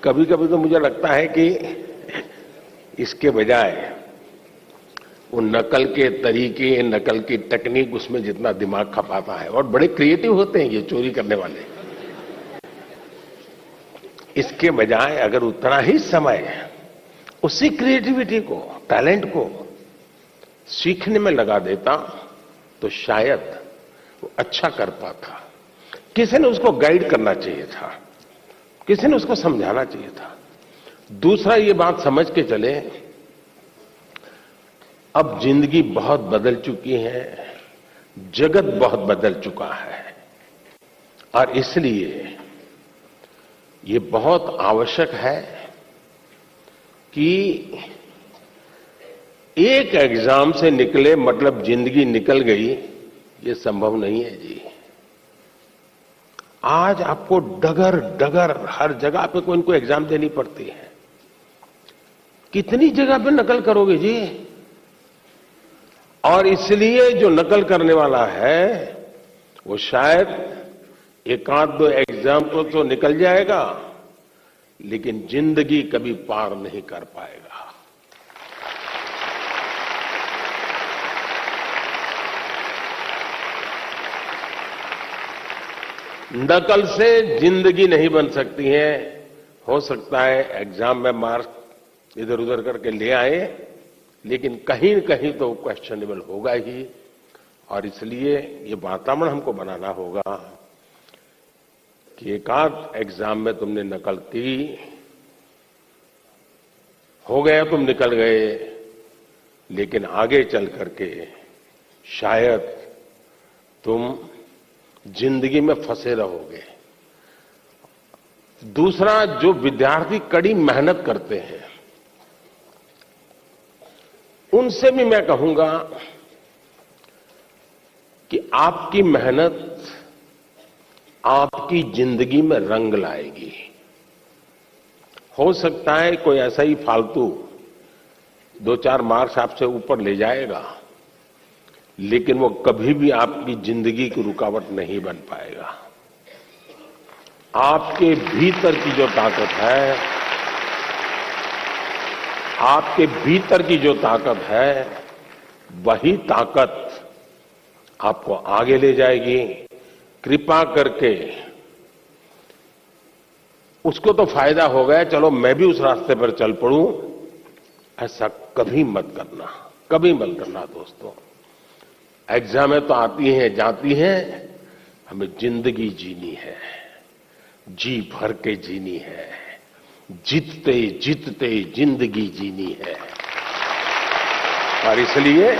कभी कभी तो मुझे लगता है कि इसके बजाय वो नकल के तरीके, नकल की टेक्निक, उसमें जितना दिमाग खपाता है, और बड़े क्रिएटिव होते हैं ये चोरी करने वाले, इसके बजाय अगर उतना ही समय उसी क्रिएटिविटी को, टैलेंट को सीखने में लगा देता तो शायद वो अच्छा कर पाता। किसी ने उसको गाइड करना चाहिए था, किसी ने उसको समझाना चाहिए था। दूसरा ये बात समझ के चले, अब जिंदगी बहुत बदल चुकी है, जगत बहुत बदल चुका है, और इसलिए ये बहुत आवश्यक है कि एक एग्जाम से निकले मतलब जिंदगी निकल गई, ये संभव नहीं है जी। आज आपको डगर डगर हर जगह पे कोई इनको एग्जाम देनी पड़ती है। कितनी जगह पे नकल करोगे जी? और इसलिए जो नकल करने वाला है वो शायद एक आध दो एग्जाम को तो निकल जाएगा, लेकिन जिंदगी कभी पार नहीं कर पाएगा। नकल से जिंदगी नहीं बन सकती है। हो सकता है एग्जाम में मार्क्स इधर उधर करके ले आए, लेकिन कहीं न कहीं तो क्वेश्चनेबल होगा ही। और इसलिए ये वातावरण हमको बनाना होगा कि एक आध एग्जाम में तुमने नकल की, हो गया तुम निकल गए, लेकिन आगे चल करके शायद तुम जिंदगी में फंसे रहोगे। दूसरा, जो विद्यार्थी कड़ी मेहनत करते हैं उनसे भी मैं कहूंगा कि आपकी मेहनत आपकी जिंदगी में रंग लाएगी। हो सकता है कोई ऐसा ही फालतू 2-4 मार्क्स आपसे ऊपर ले जाएगा, लेकिन वो कभी भी आपकी जिंदगी की रुकावट नहीं बन पाएगा। आपके भीतर की जो ताकत है, आपके भीतर की जो ताकत है, वही ताकत आपको आगे ले जाएगी। कृपा करके उसको तो फायदा हो गया, चलो मैं भी उस रास्ते पर चल पड़ूं, ऐसा कभी मत करना, कभी मत करना दोस्तों। एग्जामें तो आती हैं जाती हैं, हमें जिंदगी जीनी है, जी भर के जीनी है, जीतते जीतते जिंदगी जीनी है। और इसलिए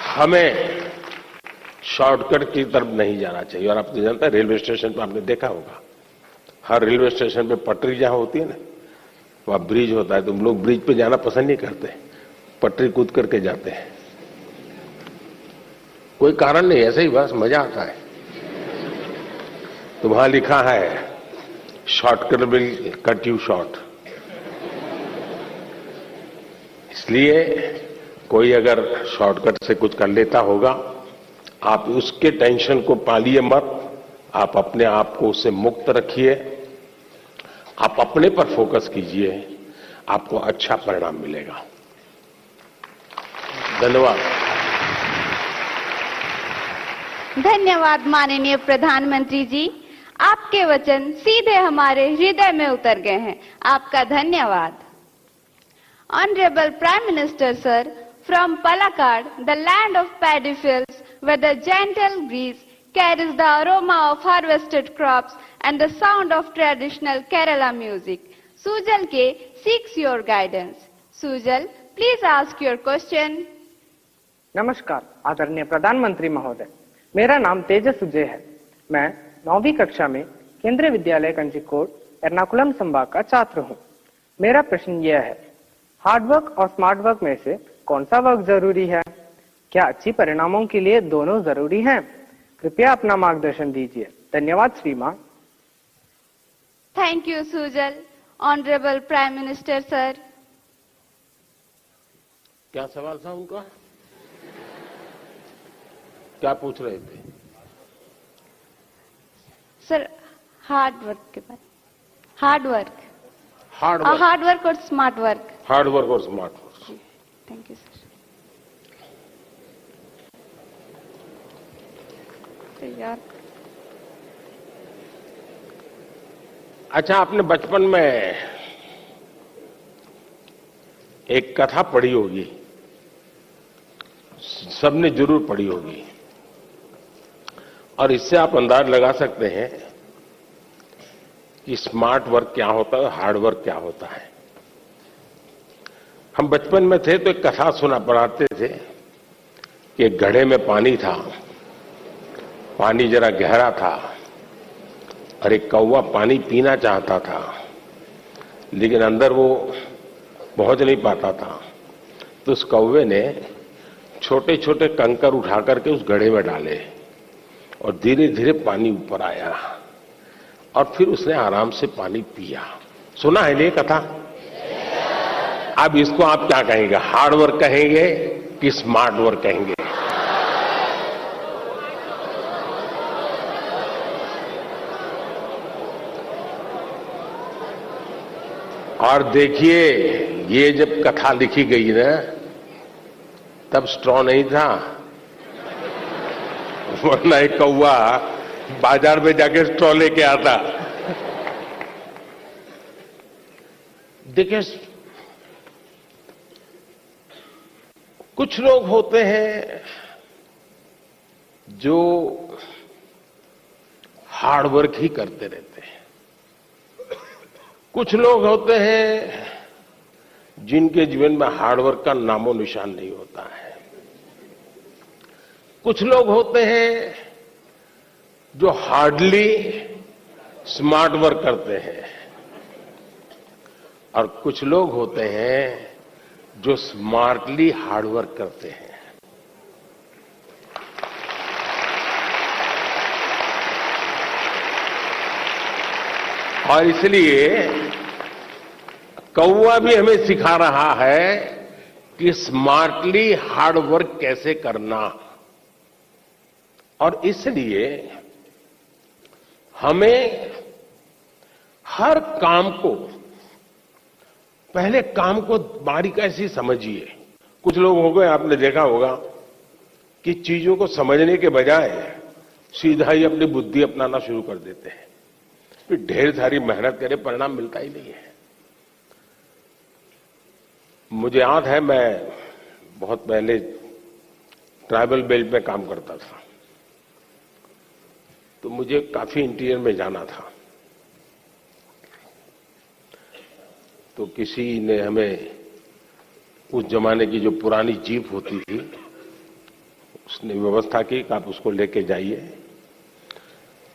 हमें शॉर्टकट की तरफ नहीं जाना चाहिए। और आप तो जानते हैं, रेलवे स्टेशन पर आपने देखा होगा, हर रेलवे स्टेशन पे पटरी जहां होती है ना, वहां ब्रिज होता है। तुम लोग ब्रिज पे जाना पसंद नहीं करते, पटरी कूद करके जाते हैं। कोई कारण नहीं, ऐसे ही बस मजा आता है। तो वहां लिखा है shortcut will cut you short. इसलिए कोई अगर शॉर्टकट से कुछ कर लेता होगा, आप उसके टेंशन को पालिए मत, आप अपने आप को उससे मुक्त रखिए, आप अपने पर फोकस कीजिए, आपको अच्छा परिणाम मिलेगा। धन्यवाद। धन्यवाद माननीय प्रधानमंत्री जी, आपके वचन सीधे हमारे हृदय में उतर गए हैं। आपका धन्यवाद। Honourable prime minister sir, from Palakkad, the land of paddy fields, where the gentle breeze carries the aroma of harvested crops and the sound of traditional Kerala music, Sujal K seeks your guidance. Sujal, please ask your question. नमस्कार आदरणीय प्रधानमंत्री महोदय, मेरा नाम तेजस सुजय है। मैं 9वीं कक्षा में केंद्रीय विद्यालय कंजीकोट एर्नाकुलम संभाग का छात्र हूँ। मेरा प्रश्न यह है, हार्ड वर्क और स्मार्ट वर्क में से कौन सा वर्क जरूरी है? क्या अच्छी परिणामों के लिए दोनों जरूरी हैं? कृपया अपना मार्गदर्शन दीजिए। धन्यवाद श्रीमान। Thank you, Sujal. Honorable Prime Minister sir. क्या सवाल था उनका? क्या पूछ रहे थे? सर, हार्ड वर्क के बारे। हार्ड वर्क और स्मार्ट वर्क। हार्ड वर्क और smart work. Thank you sir. अच्छा, आपने बचपन में एक कथा पढ़ी होगी, सबने जरूर पढ़ी होगी, और इससे आप अंदाज लगा सकते हैं कि स्मार्ट वर्क क्या होता है, हार्ड वर्क क्या होता है। हम बचपन में थे तो एक कथा सुना पढ़ाते थे कि एक घड़े में पानी था, पानी जरा गहरा था और एक कौवा पानी पीना चाहता था, लेकिन अंदर वो पहुंच नहीं पाता था। तो उस कौवे ने छोटे छोटे कंकर उठा करके उस घड़े में डाले और धीरे धीरे पानी ऊपर आया और फिर उसने आराम से पानी पिया। सुना है ये कथा? अब इसको आप क्या कहेंगे, हार्ड वर्क कहेंगे कि स्मार्ट वर्क कहेंगे? और देखिए, ये जब कथा लिखी गई ना, तब स्ट्रॉ नहीं था, वरना एक कौवा बाजार में जाके स्ट्रॉ लेके आता। देखिए, कुछ लोग होते हैं जो हार्ड वर्क ही करते रहते हैं, कुछ लोग होते हैं जिनके जीवन में हार्ड वर्क का नामो निशान नहीं होता है, कुछ लोग होते हैं जो हार्डली स्मार्ट वर्क करते हैं, और कुछ लोग होते हैं जो स्मार्टली हार्ड वर्क करते हैं। और इसलिए कौवा भी हमें सिखा रहा है कि स्मार्टली हार्ड वर्क कैसे करना। और इसलिए हमें हर काम को, पहले काम को बारीकी से समझिए। कुछ लोग हो गए, आपने देखा होगा कि चीजों को समझने के बजाय सीधा ही अपनी बुद्धि अपनाना शुरू कर देते हैं, फिर ढेर सारी मेहनत करे, परिणाम मिलता ही नहीं है। मुझे याद है, मैं बहुत पहले ट्राइबल बेल्ट में काम करता था, तो मुझे काफी इंटीरियर में जाना था। तो किसी ने हमें, उस जमाने की जो पुरानी जीप होती थी, उसने व्यवस्था की कि आप उसको लेके जाइए।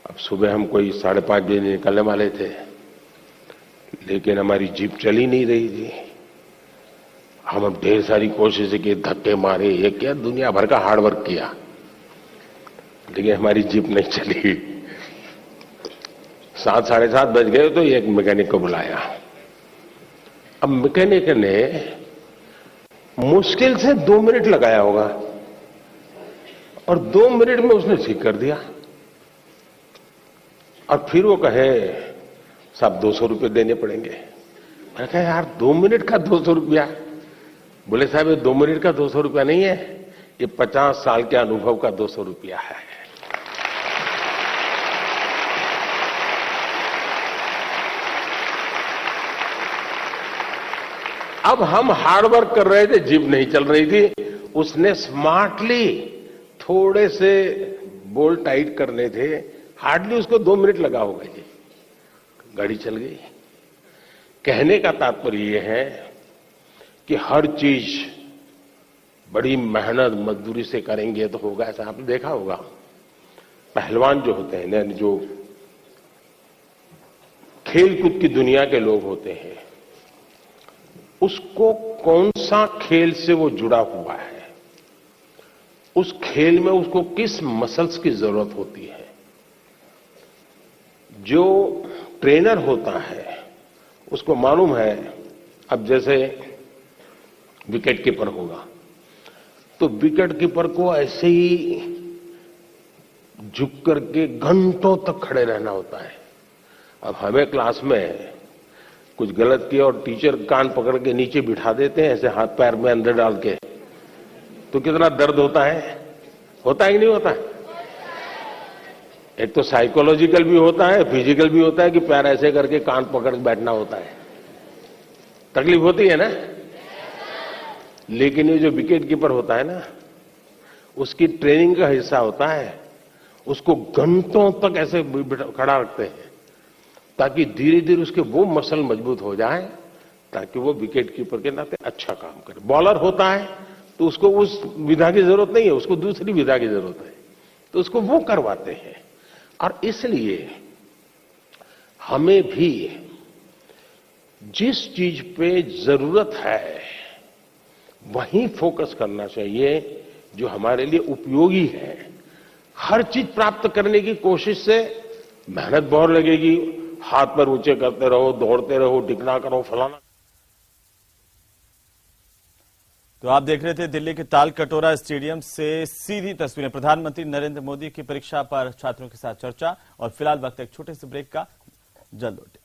अब सुबह हम कोई 5:30 बजे निकलने वाले थे, लेकिन हमारी जीप चली नहीं रही थी। हम अब ढेर सारी कोशिशें की, धक्के मारे, ये क्या, दुनिया भर का हार्ड वर्क किया, लेकिन हमारी जीप नहीं चली। 7, साढ़े 7 बज गए तो एक मैकेनिक को बुलाया। अब मैकेनिक ने मुश्किल से 2 मिनट लगाया होगा और 2 मिनट में उसने ठीक कर दिया। और फिर वो कहे साहब 200 रुपये देने पड़ेंगे। मैंने कहा यार 2 मिनट का 200 रुपया? बोले साहब ये 2 मिनट का 200 रुपया नहीं है, ये 50 साल के अनुभव का 200 रुपया है। अब हम हार्ड वर्क कर रहे थे, जीप नहीं चल रही थी। उसने स्मार्टली थोड़े से बोल्ट टाइट करने थे, हार्डली उसको 2 मिनट लगा होगा जी, गाड़ी चल गई। कहने का तात्पर्य यह है कि हर चीज बड़ी मेहनत मजदूरी से करेंगे तो होगा, ऐसा आपने देखा होगा। पहलवान जो होते हैं, जो खेल-कूद की दुनिया के लोग होते हैं, उसको कौन सा खेल से वो जुड़ा हुआ है, उस खेल में उसको किस मसल्स की जरूरत होती है। जो ट्रेनर होता है उसको मालूम है। अब जैसे विकेट कीपर होगा तो विकेट कीपर को ऐसे ही झुक करके घंटों तक खड़े रहना होता है। अब हमें क्लास में कुछ गलत किया और टीचर कान पकड़ के नीचे बिठा देते हैं, ऐसे हाथ पैर में अंदर डाल के, तो कितना दर्द होता है? होता है कि नहीं होता है? एक तो साइकोलॉजिकल भी होता है, फिजिकल भी होता है कि पैर ऐसे करके कान पकड़ के बैठना होता है। तकलीफ होती है ना? लेकिन ये जो विकेट कीपर होता है ना, उसकी ट्रेनिंग का हिस्सा होता है, उसको घंटों तक ऐसे खड़ा रखते हैं ताकि धीरे धीरे उसके वो मसल मजबूत हो जाए ताकि वो विकेट कीपर के नाते अच्छा काम करे। बॉलर होता है तो उसको उस विधा की जरूरत नहीं है, उसको दूसरी विधा की जरूरत है, तो उसको वो करवाते हैं। और इसलिए हमें भी जिस चीज पे जरूरत है वहीं फोकस करना चाहिए जो हमारे लिए उपयोगी है। हर चीज प्राप्त करने की कोशिश से मेहनत बहुत लगेगी, हाथ पर ऊंचे करते रहो, दौड़ते रहो, टिकना करो, फलाना। तो आप देख रहे थे दिल्ली के ताल कटोरा स्टेडियम से सीधी तस्वीरें। प्रधानमंत्री नरेंद्र मोदी की परीक्षा पर छात्रों के साथ चर्चा। और फिलहाल वक्त एक छोटे से ब्रेक का, जल्द लौटें।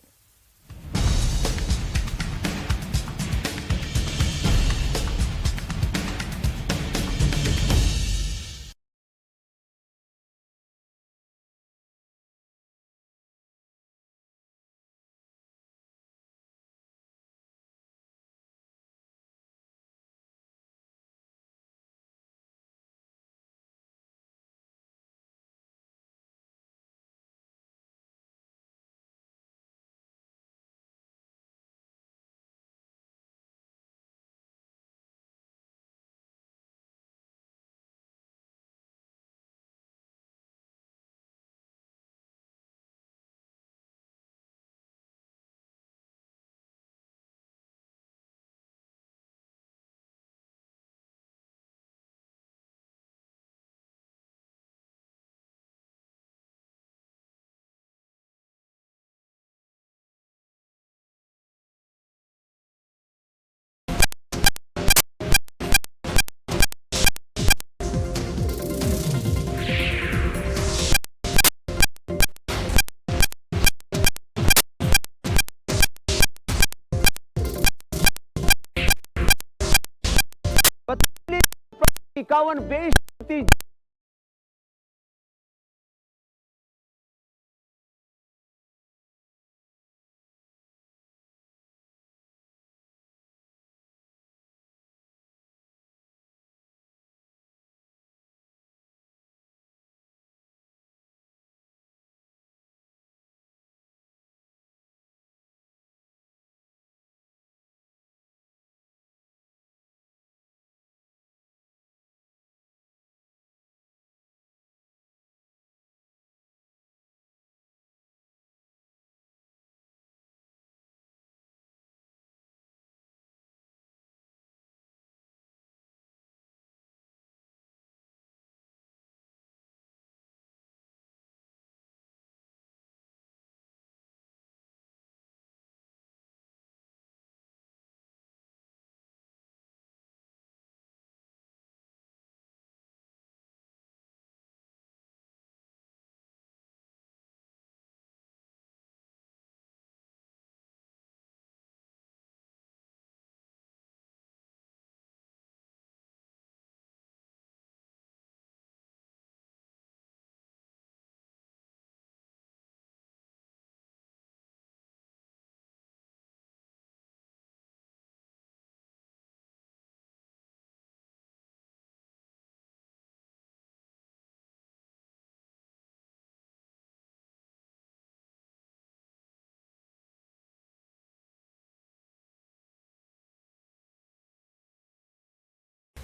बेशती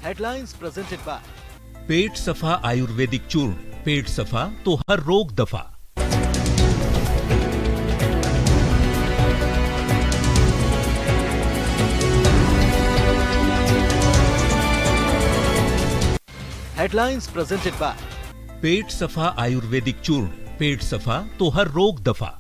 Headlines presented by पेट सफा आयुर्वेदिक चूर्ण, पेट सफा तो हर रोग दफा। Headlines presented by पेट सफा आयुर्वेदिक चूर्ण, पेट सफा तो हर रोग दफा।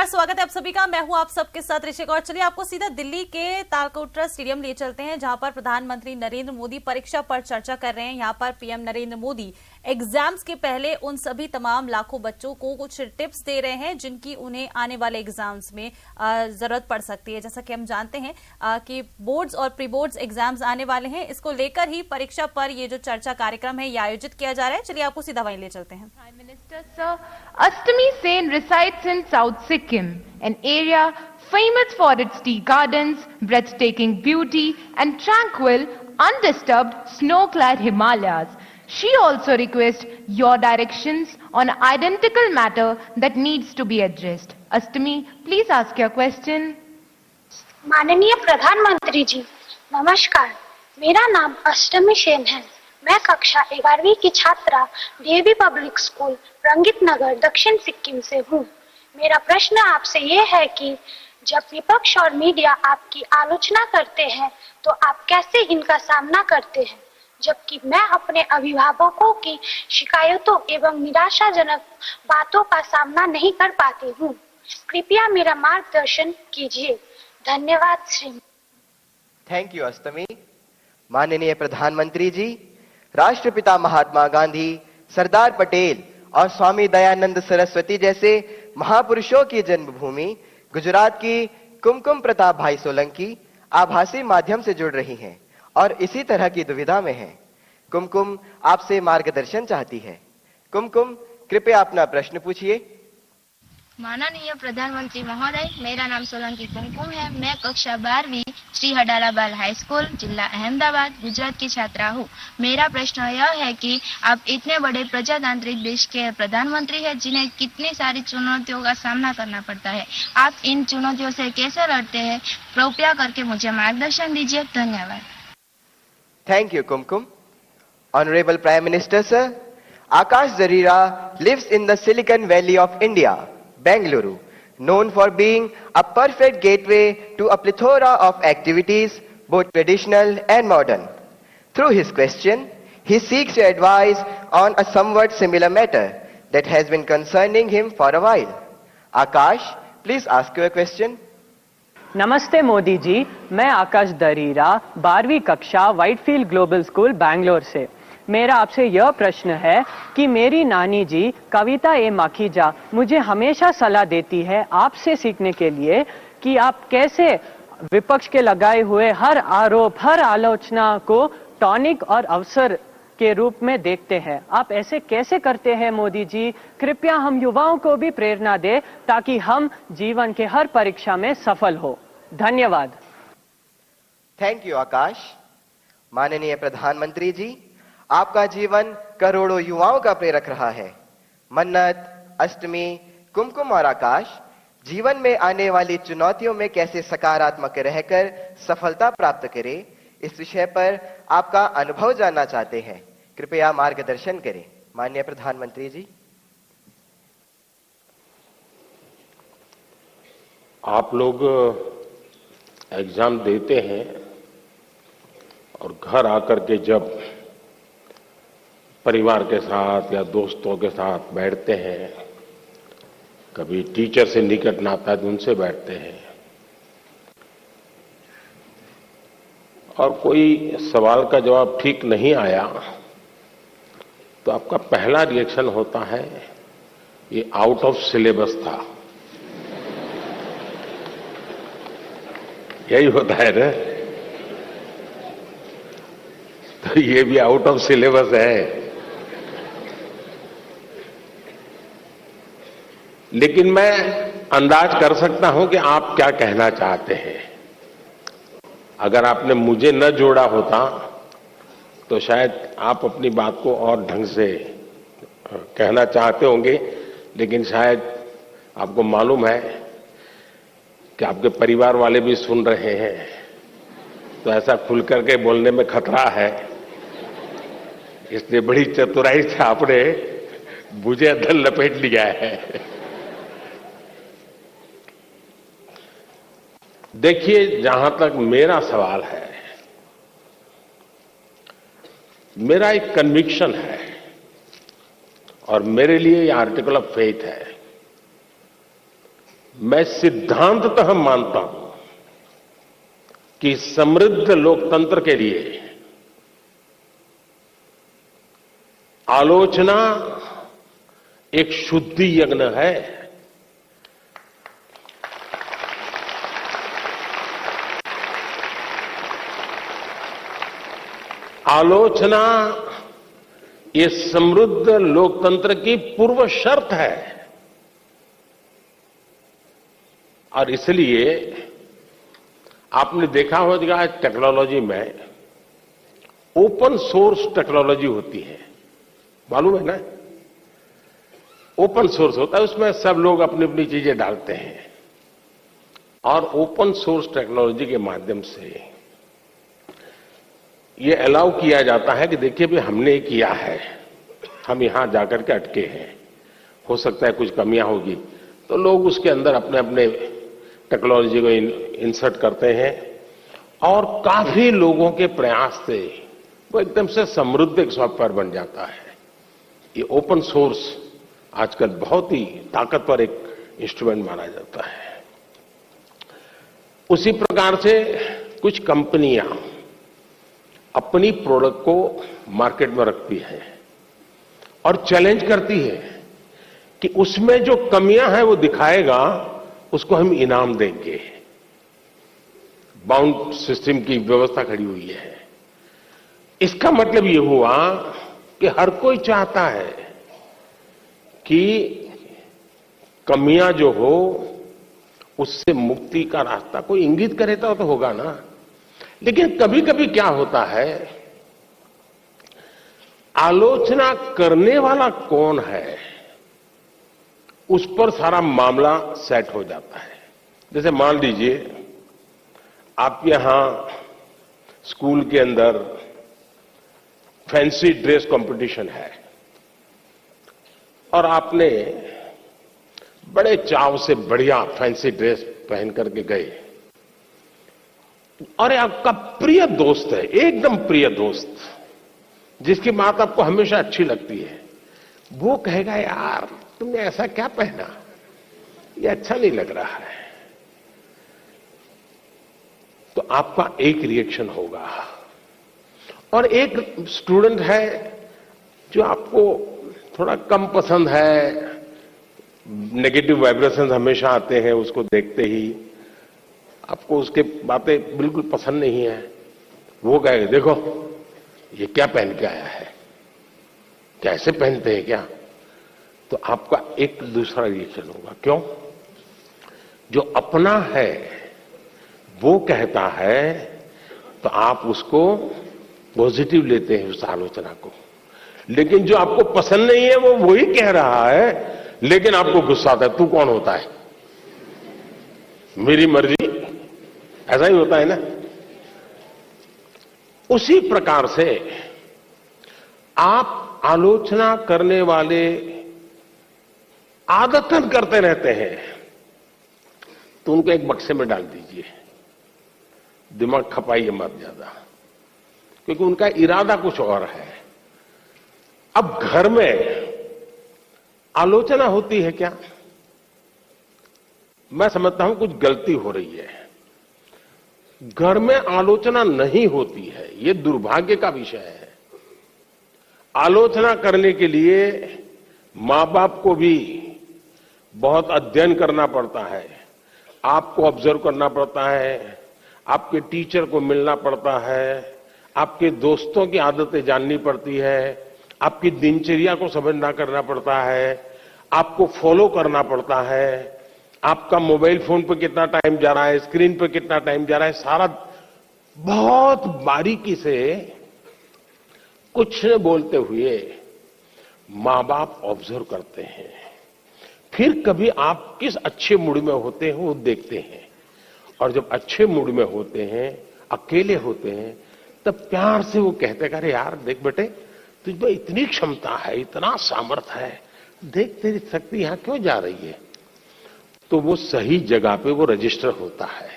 नमस्कार, स्वागत है आप सभी का। मैं हूं आप सबके साथ ऋषिक और चलिए आपको सीधा दिल्ली के तालकटोरा स्टेडियम ले चलते हैं, जहां पर प्रधानमंत्री नरेंद्र मोदी परीक्षा पर चर्चा कर रहे हैं। यहां पर पीएम नरेंद्र मोदी एग्जाम्स के पहले उन सभी तमाम लाखों बच्चों को कुछ टिप्स दे रहे हैं जिनकी उन्हें आने वाले एग्जाम्स में जरूरत पड़ सकती है। जैसा कि हम जानते हैं कि बोर्ड्स और प्री बोर्ड्स एग्जाम्स आने वाले हैं, इसको लेकर ही परीक्षा पर ये जो चर्चा कार्यक्रम है ये आयोजित किया जा रहा है। चलिए आपको सीधा वहीं ले चलते हैं। Prime Minister Sir, Ashtami Sen resides in South Sikkim, an area famous for its tea gardens, breathtaking beauty, and tranquil, undisturbed, snow-clad Himalayas. She also requests your directions on identical matter that needs to be addressed. Ashtami, please ask your question. माननीय प्रधानमंत्री जी, नमस्कार। मेरा नाम अष्टमी सेन है। मैं कक्षा 11वीं की छात्रा डीएवी पब्लिक स्कूल रंगित नगर दक्षिण सिक्किम से हूँ। मेरा प्रश्न आपसे ये है कि जब विपक्ष और मीडिया आपकी आलोचना करते हैं तो आप कैसे इनका सामना करते हैं, जबकि मैं अपने अभिभावकों की शिकायतों एवं निराशाजनक बातों का सामना नहीं कर पाती हूँ। कृपया मेरा मार्गदर्शन कीजिए। धन्यवाद श्री। थैंक यू अष्टमी। माननीय प्रधानमंत्री जी, राष्ट्रपिता महात्मा गांधी, सरदार पटेल और स्वामी दयानंद सरस्वती जैसे महापुरुषों की जन्मभूमि गुजरात की कुमकुम प्रताप भाई सोलंकी आभासी माध्यम से जुड़ रही हैं और इसी तरह की दुविधा में हैं। कुमकुम आपसे मार्गदर्शन चाहती है। कुमकुम, कृपया अपना प्रश्न पूछिए। माननीय प्रधानमंत्री महोदय, मेरा नाम सोलंकी कुमकुम है। मैं कक्षा 12वीं श्री हडाला बाल हाई स्कूल, जिला अहमदाबाद, गुजरात की छात्रा हूँ। मेरा प्रश्न यह है कि आप इतने बड़े प्रजातांत्रिक देश के प्रधानमंत्री हैं, जिन्हें कितनी सारी चुनौतियों का सामना करना पड़ता है। आप इन चुनौतियों से कैसे लड़ते हैं, कृपया करके मुझे मार्गदर्शन दीजिए। धन्यवाद। Thank you Kumkum. Honourable prime minister sir, Akash Zarira lives in the Silicon Valley of India, Bengaluru, known for being a perfect gateway to a plethora of activities, both traditional and modern. Through his question, he seeks your advice on a somewhat similar matter that has been concerning him for a while. Akash, please ask your question. नमस्ते मोदी जी, मैं आकाश दरीरा 12वीं कक्षा Whitefield global school Bangalore से। मेरा आपसे यह प्रश्न है कि मेरी नानी जी कविता ए माखीजा मुझे हमेशा सलाह देती है आपसे सीखने के लिए कि आप कैसे विपक्ष के लगाए हुए हर आरोप, हर आलोचना को टॉनिक और अवसर के रूप में देखते हैं। आप ऐसे कैसे करते हैं मोदी जी? कृपया हम युवाओं को भी प्रेरणा दें ताकि हम जीवन के हर परीक्षा में सफल हो। धन्यवाद। थैंक यू आकाश। माननीय प्रधानमंत्री जी, आपका जीवन करोड़ों युवाओं का प्रेरक रहा है। मन्नत, अष्टमी, कुमकुम और आकाश जीवन में आने वाली चुनौतियों में कैसे सकारात्मक रहकर सफलता प्राप्त करें, इस विषय पर आपका अनुभव जानना चाहते हैं। कृपया मार्गदर्शन करें। माननीय प्रधानमंत्री जी। आप लोग एग्जाम देते हैं और घर आकर के जब परिवार के साथ या दोस्तों के साथ बैठते हैं, कभी टीचर से निकट नाता है तो उनसे बैठते हैं और कोई सवाल का जवाब ठीक नहीं आया तो आपका पहला रिएक्शन होता है ये आउट ऑफ सिलेबस था। यही होता है ना? तो ये भी आउट ऑफ सिलेबस है। लेकिन मैं अंदाज कर सकता हूं कि आप क्या कहना चाहते हैं। अगर आपने मुझे न जोड़ा होता तो शायद आप अपनी बात को और ढंग से कहना चाहते होंगे, लेकिन शायद आपको मालूम है कि आपके परिवार वाले भी सुन रहे हैं, तो ऐसा खुल करके बोलने में खतरा है। इसलिए बड़ी चतुराई से आपने मुझे अंदर लपेट लिया है। देखिए, जहां तक मेरा सवाल है, मेरा एक कन्विक्शन है और मेरे लिए ये आर्टिकल ऑफ फेथ है मैं सिद्धांततः मानता हूं कि समृद्ध लोकतंत्र के लिए आलोचना एक शुद्धि यज्ञ है। आलोचना ये समृद्ध लोकतंत्र की पूर्व शर्त है और इसलिए आपने देखा होगा टेक्नोलॉजी में ओपन सोर्स टेक्नोलॉजी होती है, मालूम है ना? ओपन सोर्स होता है, उसमें सब लोग अपनी अपनी चीजें डालते हैं और ओपन सोर्स टेक्नोलॉजी के माध्यम से ये अलाउ किया जाता है कि देखिए भी हमने ये किया है, हम यहां जाकर के अटके हैं, हो सकता है कुछ कमियां होगी, तो लोग उसके अंदर अपने अपने टेक्नोलॉजी को इंसर्ट करते हैं और काफी लोगों के प्रयास से वो एकदम से समृद्ध एक सॉफ्टवेयर बन जाता है। ये ओपन सोर्स आजकल बहुत ही ताकतवर एक इंस्ट्रूमेंट माना जाता है। उसी प्रकार से कुछ कंपनियां अपनी प्रोडक्ट को मार्केट में रखती है और चैलेंज करती है कि उसमें जो कमियां हैं वो दिखाएगा, उसको हम इनाम देंगे। बाउंड सिस्टम की व्यवस्था खड़ी हुई है। इसका मतलब ये हुआ कि हर कोई चाहता है कि कमियां जो हो उससे मुक्ति का रास्ता कोई इंगित करे तो होगा ना। लेकिन कभी कभी क्या होता है, आलोचना करने वाला कौन है उस पर सारा मामला सेट हो जाता है। जैसे मान लीजिए आप यहां स्कूल के अंदर फैंसी ड्रेस कंपटीशन है और आपने बड़े चाव से बढ़िया फैंसी ड्रेस पहन करके गए और आपका प्रिय दोस्त है, एकदम प्रिय दोस्त, जिसकी बात आपको हमेशा अच्छी लगती है, वो कहेगा यार तुमने ऐसा क्या पहना, ये अच्छा नहीं लग रहा है। तो आपका एक रिएक्शन होगा। और एक स्टूडेंट है जो आपको थोड़ा कम पसंद है, नेगेटिव वाइब्रेशंस हमेशा आते हैं उसको देखते ही, आपको उसके बातें बिल्कुल पसंद नहीं है, वो कहेगा देखो ये क्या पहन के आया है, कैसे पहनते हैं क्या। तो आपका एक दूसरा रिएक्शन होगा। क्यों? जो अपना है वो कहता है तो आप उसको पॉजिटिव लेते हैं उस आलोचना को, लेकिन जो आपको पसंद नहीं है वो वही कह रहा है, लेकिन आपको गुस्सा आता है, तू कौन होता है, मेरी मर्जी। ऐसा ही होता है ना। उसी प्रकार से आप आलोचना करने वाले आदतन करते रहते हैं तो उनको एक बक्से में डाल दीजिए, दिमाग खपाइए मत ज्यादा, क्योंकि उनका इरादा कुछ और है। अब घर में आलोचना होती है क्या? मैं समझता हूं कुछ गलती हो रही है। घर में आलोचना नहीं होती है, यह दुर्भाग्य का विषय है। आलोचना करने के लिए मां बाप को भी बहुत अध्ययन करना पड़ता है, आपको ऑब्जर्व करना पड़ता है, आपके टीचर को मिलना पड़ता है, आपके दोस्तों की आदतें जाननी पड़ती है, आपकी दिनचर्या को समझना करना पड़ता है, आपको फॉलो करना पड़ता है, आपका मोबाइल फोन पर कितना टाइम जा रहा है, स्क्रीन पर कितना टाइम जा रहा है, सारा बहुत बारीकी से कुछ न बोलते हुए मां बाप ऑब्जर्व करते हैं। फिर कभी आप किस अच्छे मूड में होते हैं वो देखते हैं, और जब अच्छे मूड में होते हैं, अकेले होते हैं, तब प्यार से वो कहते हैं, अरे यार देख बेटे तुझमें इतनी क्षमता है, इतना सामर्थ्य है, देख तेरी शक्ति यहां क्यों जा रही है। तो वो सही जगह पे वो रजिस्टर होता है,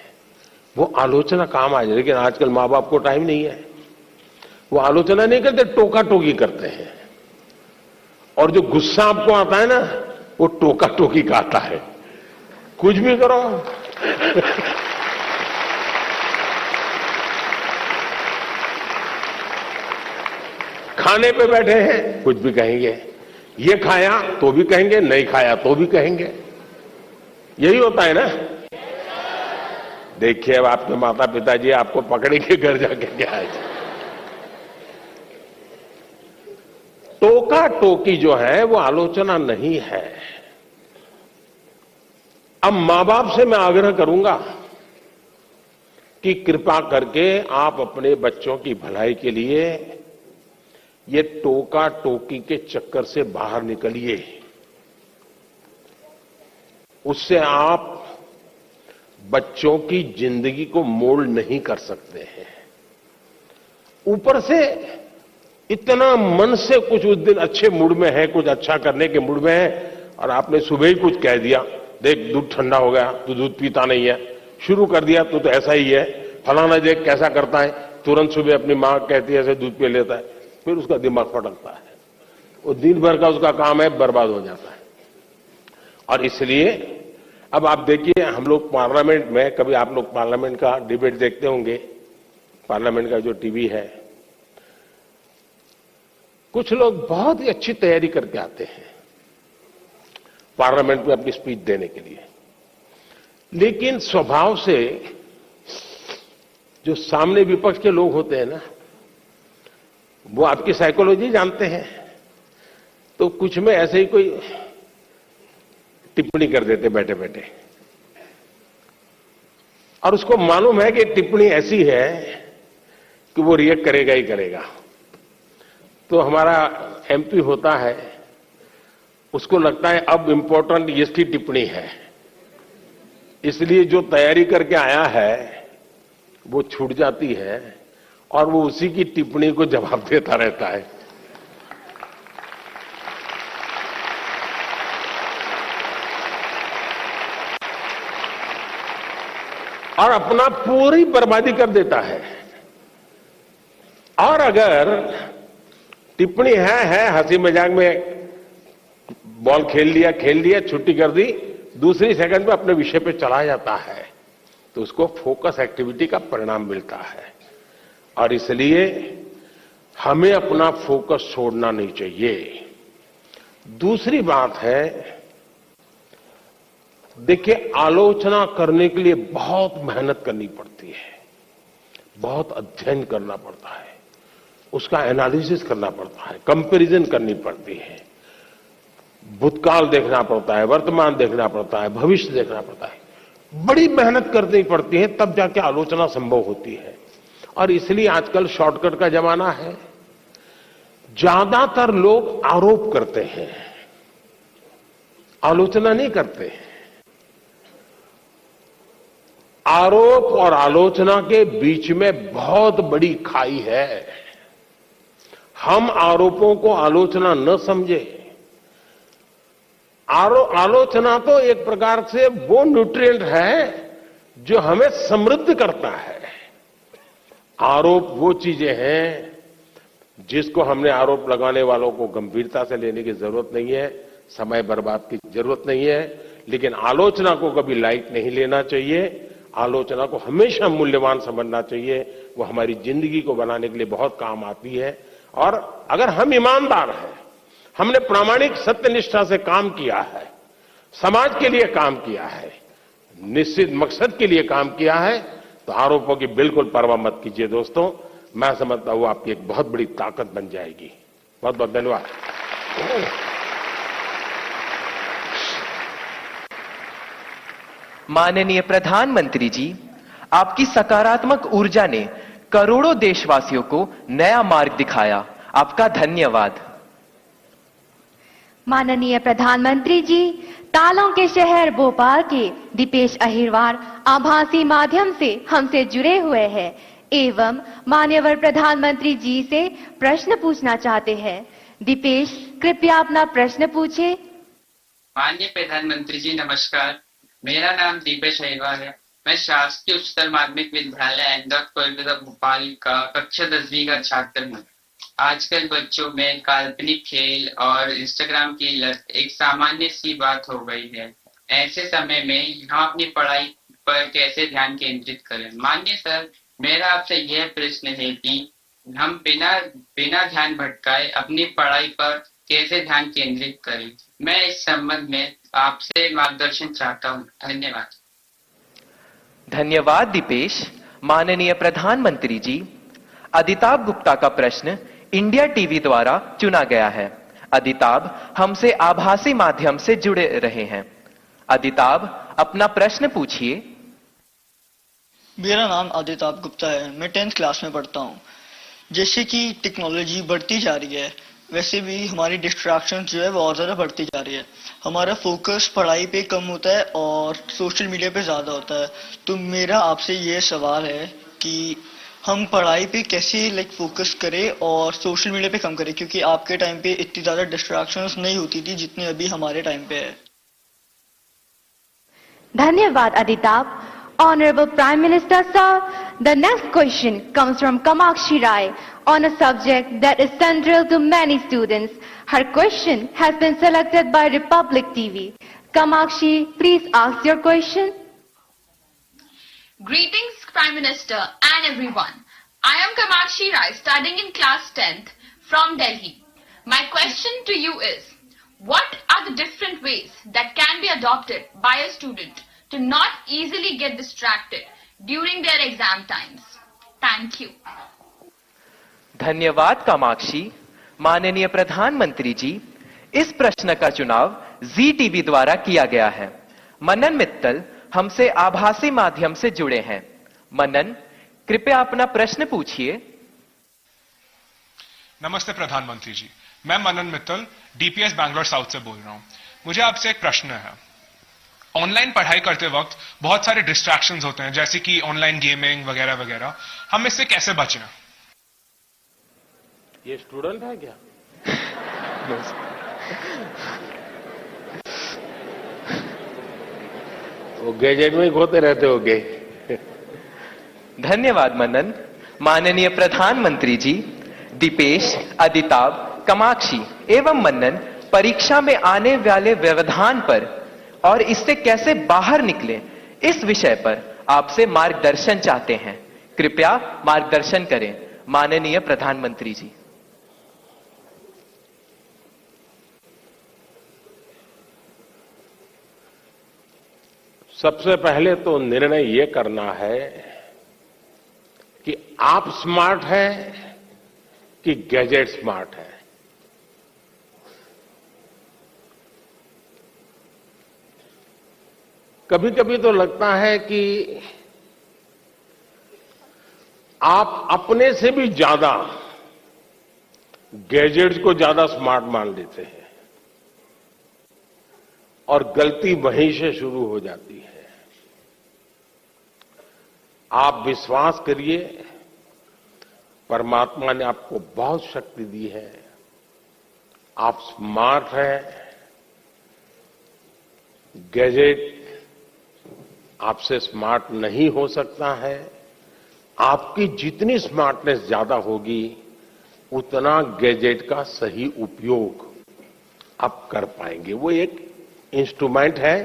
वो आलोचना काम आ जाए। लेकिन आजकल मां बाप को टाइम नहीं है, वो आलोचना नहीं करते, टोका टोकी करते हैं। और जो गुस्सा आपको आता है ना, वो टोका टोकी का आता है। कुछ भी करो। खाने पे बैठे हैं, कुछ भी कहेंगे। ये खाया तो भी कहेंगे, नहीं खाया तो भी कहेंगे। यही होता है ना। देखिए अब आपके माता पिताजी आपको पकड़ेंगे घर जाके क्या है। टोका टोकी जो है वो आलोचना नहीं है। अब मां बाप से मैं आग्रह करूंगा कि कृपा करके आप अपने बच्चों की भलाई के लिए ये टोका टोकी के चक्कर से बाहर निकलिए। उससे आप बच्चों की जिंदगी को मोल्ड नहीं कर सकते हैं। ऊपर से इतना मन से कुछ उस दिन अच्छे मूड में है, कुछ अच्छा करने के मूड में है, और आपने सुबह ही कुछ कह दिया, देख दूध ठंडा हो गया, तू दूध पीता नहीं है, शुरू कर दिया तू तो ऐसा ही है, फलाना देख कैसा करता है, तुरंत सुबह अपनी मां कहती है ऐसे दूध पी लेता है, फिर उसका दिमाग फटकता है, वो दिन भर का उसका काम है बर्बाद हो जाता है। और इसलिए अब आप देखिए, हम लोग पार्लियामेंट में, कभी आप लोग पार्लियामेंट का डिबेट देखते होंगे, पार्लियामेंट का जो टीवी है, कुछ लोग बहुत ही अच्छी तैयारी करके आते हैं पार्लियामेंट में अपनी स्पीच देने के लिए, लेकिन स्वभाव से जो सामने विपक्ष के लोग होते हैं ना, वो आपकी साइकोलॉजी जानते हैं, तो कुछ में ऐसे ही कोई टिप्पणी कर देते बैठे बैठे, और उसको मालूम है कि टिप्पणी ऐसी है कि वो रिएक्ट करेगा ही करेगा। तो हमारा एमपी होता है, उसको लगता है अब इंपॉर्टेंट इसकी टिप्पणी है, इसलिए जो तैयारी करके आया है वो छूट जाती है और वो उसी की टिप्पणी को जवाब देता रहता है। और अपना पूरी बर्बादी कर देता है। और अगर टिप्पणी है हंसी मजाक में, बॉल खेल लिया, छुट्टी कर दी, दूसरी सेकंड में अपने विषय पे चला जाता है, तो उसको फोकस एक्टिविटी का परिणाम मिलता है। और इसलिए हमें अपना फोकस छोड़ना नहीं चाहिए। दूसरी बात है, देखिए आलोचना करने के लिए बहुत मेहनत करनी पड़ती है, बहुत अध्ययन करना पड़ता है, उसका एनालिसिस करना पड़ता है, कंपैरिजन करनी पड़ती है, भूतकाल देखना पड़ता है, वर्तमान देखना पड़ता है, भविष्य देखना पड़ता है, बड़ी मेहनत करनी पड़ती है, तब जाके आलोचना संभव होती है। और इसलिए आजकल शॉर्टकट का जमाना है। ज्यादातर लोग आरोप करते हैं, आलोचना नहीं करते। आरोप और आलोचना के बीच में बहुत बड़ी खाई है। हम आरोपों को आलोचना न समझे। आलोचना तो एक प्रकार से वो न्यूट्रिएंट है जो हमें समृद्ध करता है। आरोप वो चीजें हैं जिसको हमने आरोप लगाने वालों को गंभीरता से लेने की जरूरत नहीं है, समय बर्बाद की जरूरत नहीं है। लेकिन आलोचना को कभी लाइट नहीं लेना चाहिए, आलोचना को हमेशा मूल्यवान समझना चाहिए। वो हमारी जिंदगी को बनाने के लिए बहुत काम आती है। और अगर हम ईमानदार हैं, हमने प्रामाणिक सत्यनिष्ठा से काम किया है, समाज के लिए काम किया है, निश्चित मकसद के लिए काम किया है, तो आरोपों की बिल्कुल परवाह मत कीजिए दोस्तों। मैं समझता हूं आपकी एक बहुत बड़ी ताकत बन जाएगी। बहुत बहुत धन्यवाद। माननीय प्रधानमंत्री जी, आपकी सकारात्मक ऊर्जा ने करोड़ों देशवासियों को नया मार्ग दिखाया। आपका धन्यवाद। माननीय प्रधानमंत्री जी, तालों के शहर भोपाल के दीपेश अहिरवार आभासी माध्यम से हमसे जुड़े हुए हैं एवं माननीय प्रधानमंत्री जी से प्रश्न पूछना चाहते हैं। दीपेश, कृपया अपना प्रश्न पूछे। माननीय प्रधानमंत्री जी नमस्कार, मेरा नाम दीपेश अहिरवार है। मैं शासकीय उच्चतर माध्यमिक विद्यालय अहमदाबाद कोलकाता भोपाल का कक्षा 10वीं का छात्र हूँ। आजकल बच्चों में काल्पनिक खेल और इंस्टाग्राम की लत एक सामान्य सी बात हो गई है। ऐसे समय में हम अपनी पढ़ाई पर कैसे ध्यान केंद्रित करें? माननीय सर, मेरा आपसे यह प्रश्न है कि हम बिना ध्यान भटकाए अपनी पढ़ाई पर कैसे ध्यान केंद्रित करें? मैं इस संबंध में आपसे मार्गदर्शन चाहता हूँ। धन्यवाद। धन्यवाद दीपेश। माननीय प्रधानमंत्री जी, अदिताभ गुप्ता का प्रश्न इंडिया टीवी द्वारा चुना गया है। अदिताभ हमसे आभासी माध्यम से जुड़े रहे हैं। अदिताभ, अपना प्रश्न पूछिए। मेरा नाम अदिताभ गुप्ता है। मैं 10th क्लास में पढ़ता हूँ। जैसे कि टेक्नोलॉजी बढ़ती जा रही है, वैसे भी हमारी डिस्ट्रैक्शन जो है वो और ज़्यादा बढ़ती जा रही है। हमारा फोकस पढ़ाई पे कम होता है और सोशल मीडिया पे ज़्यादा होता है। तो मेरा आपसे ये सवाल है कि हम पढ़ाई पे कैसे फोकस करें और सोशल मीडिया पे कम करें, क्योंकि आपके टाइम पे इतनी ज़्यादा डिस्ट्रैक्शंस नहीं होती थी जितनी अभी हमारे टाइम पे है। धन्यवाद अदिताभ। Honorable Prime Minister sir, the next question comes from Kamakshi Rai on a subject that is central to many students. Her question has been selected by Republic TV. Kamakshi, please ask your question. Greetings, Prime Minister and everyone. I am Kamakshi Rai, studying in class 10th from Delhi. My question to you is, what are the different ways that can be adopted by a student to not easily get distracted during their exam times? Thank you. धन्यवाद कामाक्षी। माननीय प्रधानमंत्री जी, इस प्रश्न का चुनाव जी TV द्वारा किया गया है। मनन मित्तल हमसे आभासी माध्यम से जुड़े हैं। मनन, कृपया अपना प्रश्न पूछिए। नमस्ते प्रधानमंत्री जी, मैं मनन मित्तल डीपीएस बैंगलोर साउथ से बोल रहा हूं। मुझे आपसे एक प्रश्न है। ऑनलाइन पढ़ाई करते वक्त बहुत सारे डिस्ट्रैक्शंस होते हैं, जैसे कि ऑनलाइन गेमिंग वगैरह वगैरह। हम इससे कैसे बचें? ये स्टूडेंट है क्या? वो गैजेट में खोते रहते होगे। धन्यवाद मनन। माननीय प्रधानमंत्री जी, दीपेश, अदिताभ, कामाक्षी एवं मनन परीक्षा में आने वाले व्यवधान पर और इससे कैसे बाहर निकलें, इस विषय पर आपसे मार्गदर्शन चाहते हैं। कृपया मार्गदर्शन करें माननीय प्रधानमंत्री जी। सबसे पहले तो निर्णय ये करना है कि आप स्मार्ट हैं कि गैजेट स्मार्ट है। कभी कभी तो लगता है कि आप अपने से भी ज्यादा गैजेट्स को ज्यादा स्मार्ट मान लेते हैं और गलती वहीं से शुरू हो जाती है। आप विश्वास करिए, परमात्मा ने आपको बहुत शक्ति दी है। आप स्मार्ट हैं। गैजेट आपसे स्मार्ट नहीं हो सकता है। आपकी जितनी स्मार्टनेस ज्यादा होगी, उतना गैजेट का सही उपयोग आप कर पाएंगे। वो एक इंस्ट्रूमेंट है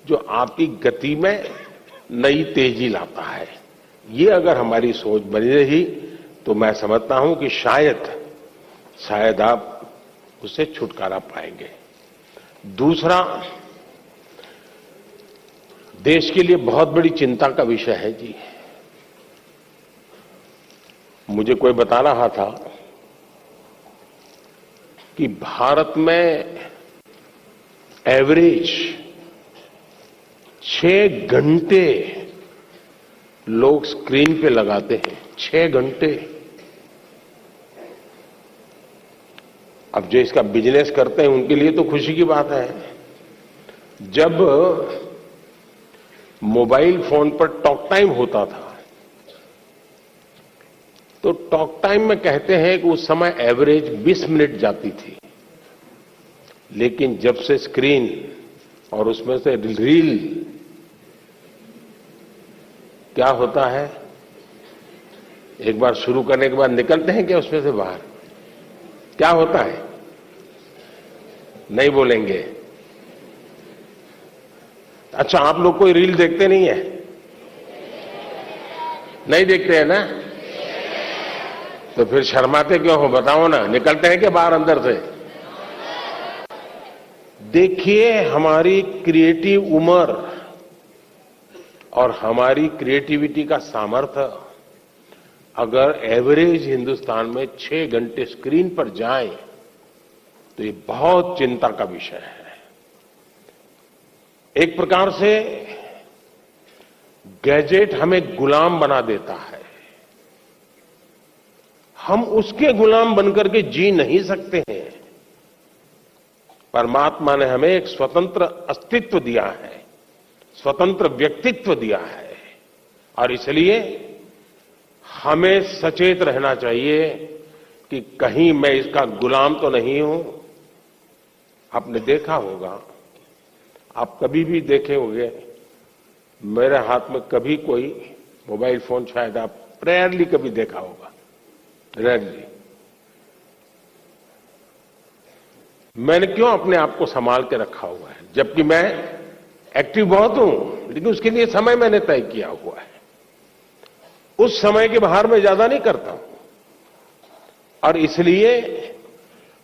जो आपकी गति में नई तेजी लाता है। ये अगर हमारी सोच बनी रही तो मैं समझता हूं कि शायद आप उससे छुटकारा पाएंगे। दूसरा, देश के लिए बहुत बड़ी चिंता का विषय है जी। मुझे कोई बता रहा था कि भारत में एवरेज 6 घंटे लोग स्क्रीन पे लगाते हैं। 6 घंटे। अब जो इसका बिजनेस करते हैं उनके लिए तो खुशी की बात है। जब मोबाइल फोन पर टॉक टाइम होता था तो टॉक टाइम में कहते हैं कि उस समय एवरेज 20 मिनट जाती थी। लेकिन जब से स्क्रीन और उसमें से रील, क्या होता है, एक बार शुरू करने के बाद निकलते हैं क्या उसमें से बाहर? क्या होता है? नहीं बोलेंगे। अच्छा, आप लोग कोई रील देखते नहीं है? नहीं देखते हैं ना? तो फिर शर्माते क्यों हो, बताओ ना। निकलते हैं क्या बाहर अंदर से? देखिए, हमारी क्रिएटिव उम्र और हमारी क्रिएटिविटी का सामर्थ्य अगर एवरेज हिंदुस्तान में 6 घंटे स्क्रीन पर जाए तो ये बहुत चिंता का विषय है। एक प्रकार से गैजेट हमें गुलाम बना देता है। हम उसके गुलाम बनकर के जी नहीं सकते हैं। परमात्मा ने हमें एक स्वतंत्र अस्तित्व दिया है, स्वतंत्र व्यक्तित्व दिया है, और इसलिए हमें सचेत रहना चाहिए कि कहीं मैं इसका गुलाम तो नहीं हूं। आपने देखा होगा, आप कभी भी देखे होंगे, मेरे हाथ में कभी कोई मोबाइल फोन शायद आप रेयरली कभी देखा होगा, रेयरली। मैंने क्यों अपने आप को संभाल के रखा हुआ है, जबकि मैं एक्टिव बहुत हूं, लेकिन उसके लिए समय मैंने तय किया हुआ है। उस समय के बाहर मैं ज्यादा नहीं करता हूं, और इसलिए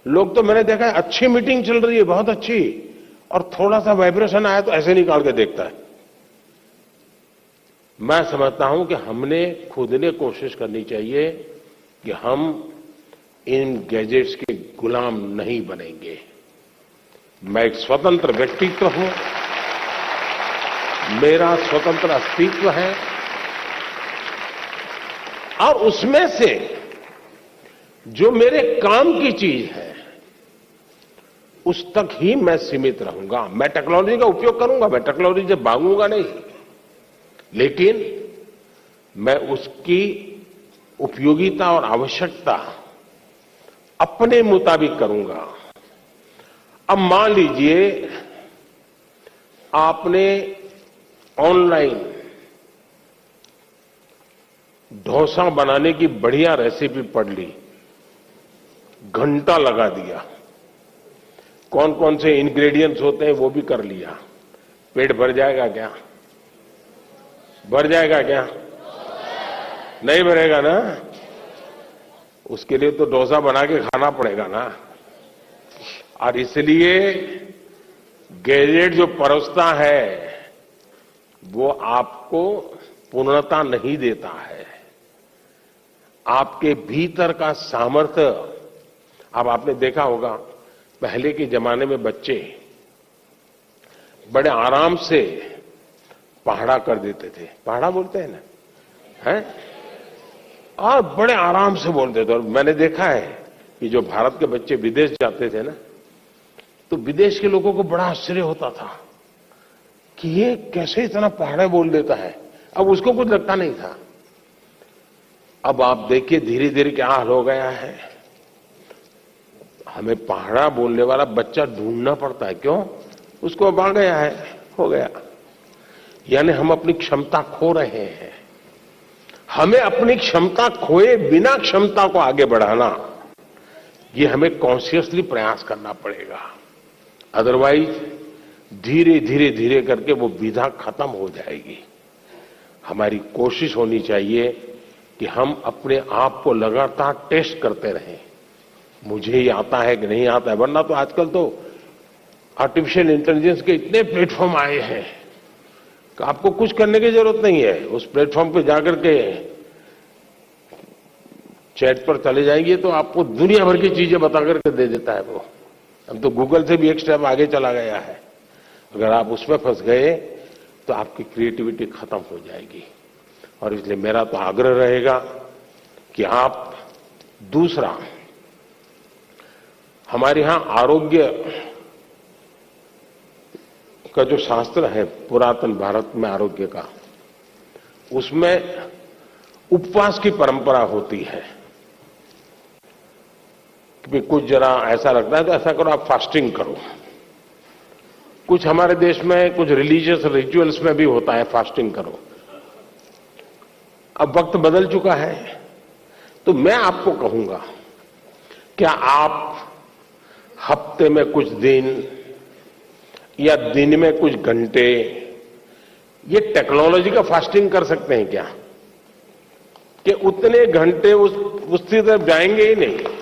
लोग तो मैंने देखा है, अच्छी मीटिंग चल रही है, बहुत अच्छी, और थोड़ा सा वाइब्रेशन आया तो ऐसे निकाल के देखता है। मैं समझता हूं कि हमने खुद ने कोशिश करनी चाहिए कि हम इन गैजेट्स के गुलाम नहीं बनेंगे। मैं एक स्वतंत्र व्यक्तित्व हूं, मेरा स्वतंत्र अस्तित्व है, और उसमें से जो मेरे काम की चीज है उस तक ही मैं सीमित रहूंगा। मैं टेक्नोलॉजी का उपयोग करूंगा, मैं टेक्नोलॉजी से भागूंगा नहीं, लेकिन मैं उसकी उपयोगिता और आवश्यकता अपने मुताबिक करूंगा। अब मान लीजिए आपने ऑनलाइन डोसा बनाने की बढ़िया रेसिपी पढ़ ली, घंटा लगा दिया, कौन कौन से इंग्रेडिएंट्स होते हैं वो भी कर लिया, पेट भर जाएगा क्या? भर जाएगा क्या? नहीं भरेगा ना? उसके लिए तो डोसा बना के खाना पड़ेगा ना। और इसलिए गैजेट जो परोसता है वो आपको पूर्णता नहीं देता है। आपके भीतर का सामर्थ्य, अब आपने देखा होगा पहले के जमाने में बच्चे बड़े आराम से पहाड़ा कर देते थे, पहाड़ा बोलते हैं ना, हैं? और बड़े आराम से बोलते थे। और मैंने देखा है कि जो भारत के बच्चे विदेश जाते थे ना, तो विदेश के लोगों को बड़ा आश्चर्य होता था कि ये कैसे इतना पहाड़ा बोल देता है। अब उसको कुछ लगता नहीं था। अब आप देखिए धीरे धीरे क्या हाल हो गया है, हमें पहाड़ा बोलने वाला बच्चा ढूंढना पड़ता है। क्यों? उसको अब आ गया है, हो गया। यानी हम अपनी क्षमता खो रहे हैं। हमें अपनी क्षमता खोए बिना क्षमता को आगे बढ़ाना, ये हमें कॉन्शियसली प्रयास करना पड़ेगा। अदरवाइज धीरे धीरे धीरे करके वो विधा खत्म हो जाएगी। हमारी कोशिश होनी चाहिए कि हम अपने आप को लगातार टेस्ट करते रहें, मुझे ये आता है कि नहीं आता है। वरना तो आजकल तो आर्टिफिशियल इंटेलिजेंस के इतने प्लेटफॉर्म आए हैं कि आपको कुछ करने की जरूरत नहीं है। उस प्लेटफॉर्म पे जाकर के चैट पर चले जाएंगे तो आपको दुनिया भर की चीजें बता करके दे देता है वो। अब तो गूगल से भी एक स्टेप आगे चला गया है। अगर आप उसमें फंस गए तो आपकी क्रिएटिविटी खत्म हो जाएगी। और इसलिए मेरा तो आग्रह रहेगा कि आप, दूसरा, हमारे यहां आरोग्य का जो शास्त्र है पुरातन भारत में आरोग्य का, उसमें उपवास की परंपरा होती है कि कुछ जरा ऐसा लगता है तो ऐसा करो, आप फास्टिंग करो। कुछ हमारे देश में कुछ रिलीजियस रिचुअल्स में भी होता है फास्टिंग करो। अब वक्त बदल चुका है, तो मैं आपको कहूंगा क्या आप हफ्ते में कुछ दिन या दिन में कुछ घंटे ये टेक्नोलॉजी का फास्टिंग कर सकते हैं क्या कि उतने घंटे उसकी तरफ जाएंगे ही नहीं।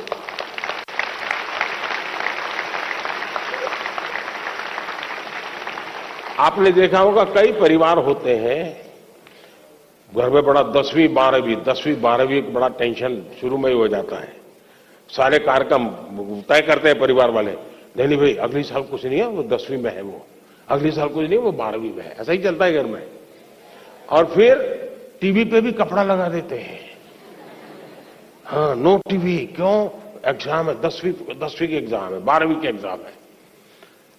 आपने देखा होगा कई परिवार होते हैं घर में बड़ा 10वीं 12वीं एक बड़ा टेंशन शुरू में ही हो जाता है। सारे कार्यक्रम तय करते हैं परिवार वाले, नहीं भाई अगली साल कुछ नहीं है, वो 10वीं में है, वो अगली साल कुछ नहीं, वो 12वीं में है। ऐसा ही चलता है घर में। और फिर टीवी पे भी कपड़ा लगा देते हैं, हाँ नो टीवी, क्यों? एग्जाम है, 10वीं के एग्जाम है, 12वीं के एग्जाम है।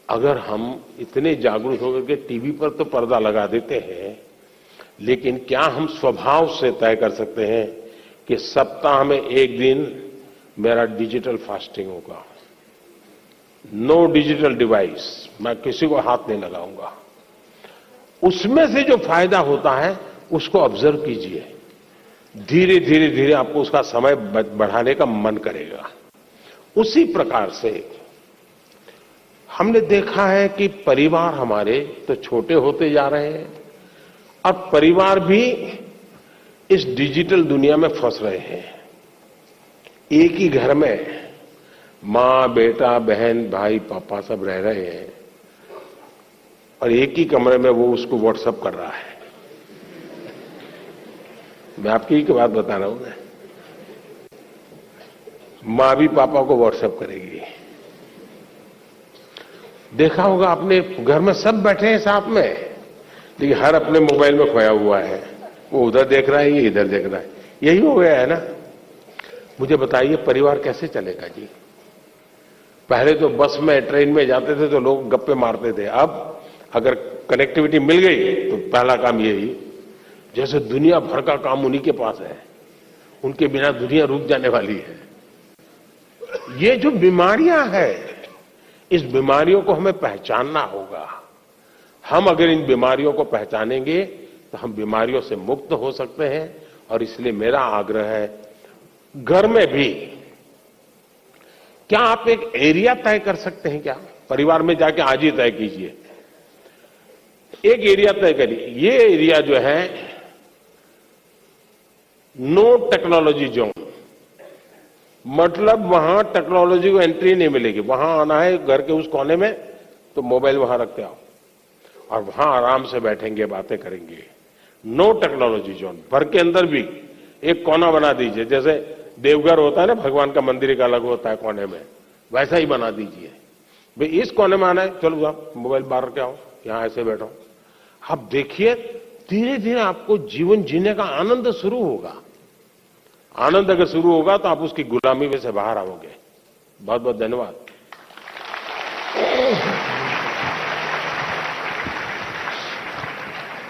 अगर हम इतने जागरूक होकर के टीवी पर तो पर्दा लगा देते हैं, लेकिन क्या हम स्वभाव से तय कर सकते हैं कि सप्ताह में एक दिन मेरा डिजिटल फास्टिंग होगा, नो डिजिटल डिवाइस, मैं किसी को हाथ नहीं लगाऊंगा। उसमें से जो फायदा होता है उसको ऑब्जर्व कीजिए, धीरे धीरे धीरे आपको उसका समय बढ़ाने का मन करेगा। उसी प्रकार से हमने देखा है कि परिवार हमारे तो छोटे होते जा रहे हैं और परिवार भी इस डिजिटल दुनिया में फंस रहे हैं। एक ही घर में मां, बेटा, बहन, भाई, पापा सब रह रहे हैं और एक ही कमरे में वो उसको व्हाट्सएप कर रहा है। मैं आपकी ही बात बता रहा हूं ना, मां भी पापा को व्हाट्सएप करेगी। देखा होगा आपने, घर में सब बैठे हैं साथ में, लेकिन हर अपने मोबाइल में खोया हुआ है, वो उधर देख रहा है, ये इधर देख रहा है। यही हो गया है ना। मुझे बताइए परिवार कैसे चलेगा जी? पहले तो बस में, ट्रेन में जाते थे तो लोग गप्पे मारते थे, अब अगर कनेक्टिविटी मिल गई तो पहला काम यही, जैसे दुनिया भर का काम उन्हीं के पास है, उनके बिना दुनिया रुक जाने वाली है। ये जो बीमारियां हैं, इस बीमारियों को हमें पहचानना होगा। हम अगर इन बीमारियों को पहचानेंगे तो हम बीमारियों से मुक्त हो सकते हैं। और इसलिए मेरा आग्रह है, घर में भी क्या आप एक एरिया तय कर सकते हैं क्या? परिवार में जाके आज ही तय कीजिए, एक एरिया तय करिए। ये एरिया जो है नो टेक्नोलॉजी जोन, मतलब वहां टेक्नोलॉजी को एंट्री नहीं मिलेगी। वहां आना है घर के उस कोने में तो मोबाइल वहां रखते आओ और वहां आराम से बैठेंगे, बातें करेंगे। No technology zone. घर के अंदर भी एक कोना बना दीजिए, जैसे देवघर होता है ना, भगवान का मंदिर एक अलग होता है कोने में, वैसा ही बना दीजिए। भाई इस कोने में आना है, चलो आप मोबाइल बाहर रख के आओ, यहां ऐसे बैठो। आप देखिए धीरे धीरे आपको जीवन जीने का आनंद शुरू होगा। आनंद अगर शुरू होगा तो आप उसकी गुलामी में से बाहर आओगे। बहुत बहुत धन्यवाद।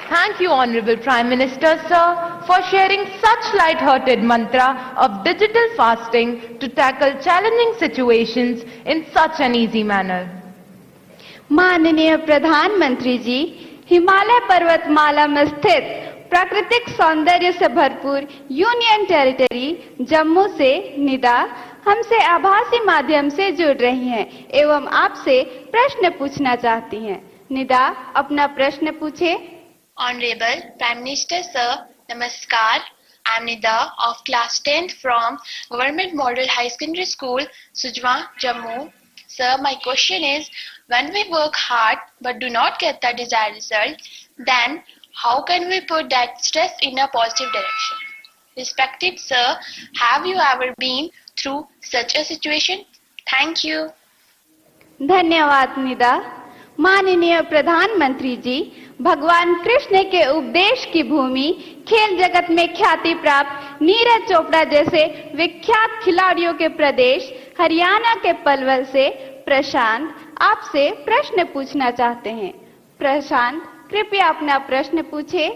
Thank you, Honorable Prime Minister, sir, for sharing such light-hearted mantra of digital fasting to tackle challenging situations in such an easy manner. माननीय प्रधानमंत्री जी, हिमालय पर्वतमाला में स्थित प्राकृतिक सौंदर्य से भरपूर यूनियन टेरिटरी जम्मू से निदा हमसे आभासी माध्यम से जुड़ रही हैं एवं आपसे प्रश्न पूछना चाहती हैं। निदा, अपना प्रश्न पूछे। Honorable Prime Minister, sir, Namaskar. I am Nida of class 10th from Government Model High Secondary School, Sujwa, Jammu. Sir, my question is, when we work hard but do not get the desired result, then how can we put that stress in a positive direction? Respected sir, have you ever been through such a situation? Thank you. धन्यवाद निदा। माननीय प्रधानमंत्री जी, भगवान कृष्ण के उपदेश की भूमि, खेल जगत में ख्याति प्राप्त नीरज चोपड़ा जैसे विख्यात खिलाड़ियों के प्रदेश हरियाणा के पलवल से प्रशांत आपसे प्रश्न पूछना चाहते हैं। प्रशांत, कृपया अपना प्रश्न पूछे।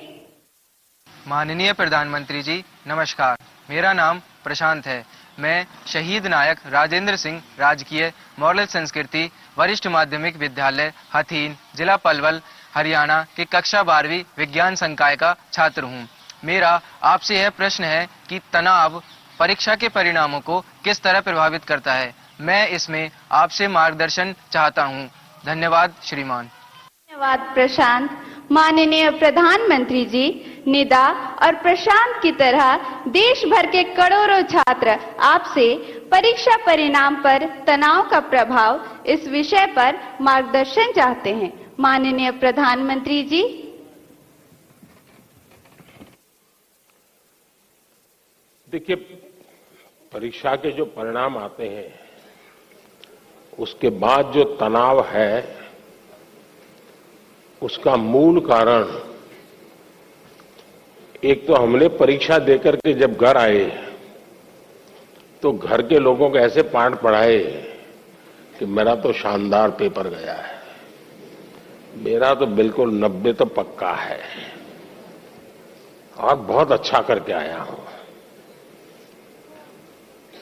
माननीय प्रधानमंत्री जी, नमस्कार। मेरा नाम प्रशांत है। मैं शहीद नायक राजेंद्र सिंह राजकीय मॉडल संस्कृति वरिष्ठ माध्यमिक विद्यालय हथीन, जिला पलवल, हरियाणा के कक्षा 12वीं विज्ञान संकाय का छात्र हूं। मेरा आपसे यह प्रश्न है कि तनाव परीक्षा के परिणामों को किस तरह प्रभावित करता है। मैं इसमें आपसे मार्गदर्शन चाहता हूं। धन्यवाद श्रीमान। धन्यवाद प्रशांत। माननीय प्रधानमंत्री जी, निदा और प्रशांत की तरह देश भर के करोड़ों छात्र आपसे परीक्षा परिणाम पर तनाव का प्रभाव इस विषय पर मार्गदर्शन चाहते हैं। माननीय प्रधानमंत्री जी। देखिए, परीक्षा के जो परिणाम आते हैं उसके बाद जो तनाव है उसका मूल कारण एक तो हमने परीक्षा देकर के जब घर आए तो घर के लोगों को ऐसे पाठ पढ़ाए कि मेरा तो शानदार पेपर गया है, मेरा तो बिल्कुल 90 तो पक्का है और बहुत अच्छा करके आया हूं।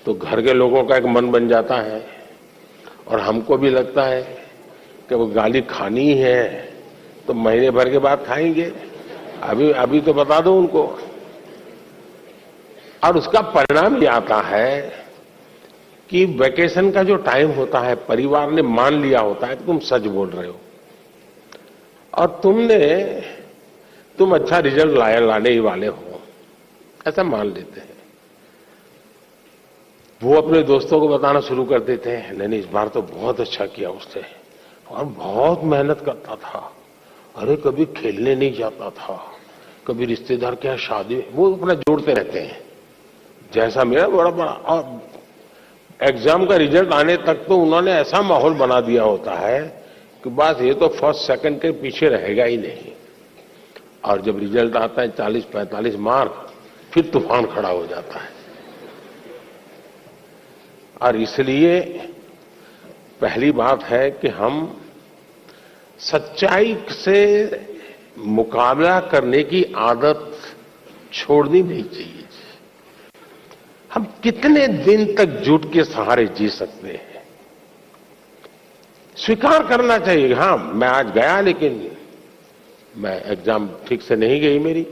तो घर के लोगों का एक मन बन जाता है और हमको भी लगता है कि वो गाली खानी है तो महीने भर के बाद खाएंगे, अभी तो बता दो उनको। और उसका परिणाम ये आता है कि वैकेशन का जो टाइम होता है, परिवार ने मान लिया होता है कि तुम सच बोल रहे हो और तुम अच्छा रिजल्ट लाने ही वाले हो, ऐसा मान लेते हैं। वो अपने दोस्तों को बताना शुरू कर देते हैं, नहीं इस बार तो बहुत अच्छा किया उसने और बहुत मेहनत करता था, अरे कभी खेलने नहीं जाता था, कभी रिश्तेदार के यहाँ शादी, वो अपना जोड़ते रहते हैं जैसा मेरा बड़ा। और एग्जाम का रिजल्ट आने तक तो उन्होंने ऐसा माहौल बना दिया होता है कि बस ये तो फर्स्ट सेकंड के पीछे रहेगा ही नहीं। और जब रिजल्ट आता है 40-45 मार्क, फिर तूफान खड़ा हो जाता है। और इसलिए पहली बात है कि हम सच्चाई से मुकाबला करने की आदत छोड़नी नहीं चाहिए। हम कितने दिन तक झूठ के सहारे जी सकते हैं? स्वीकार करना चाहिए, हाँ मैं आज गया लेकिन मैं एग्जाम ठीक से नहीं गई मेरी,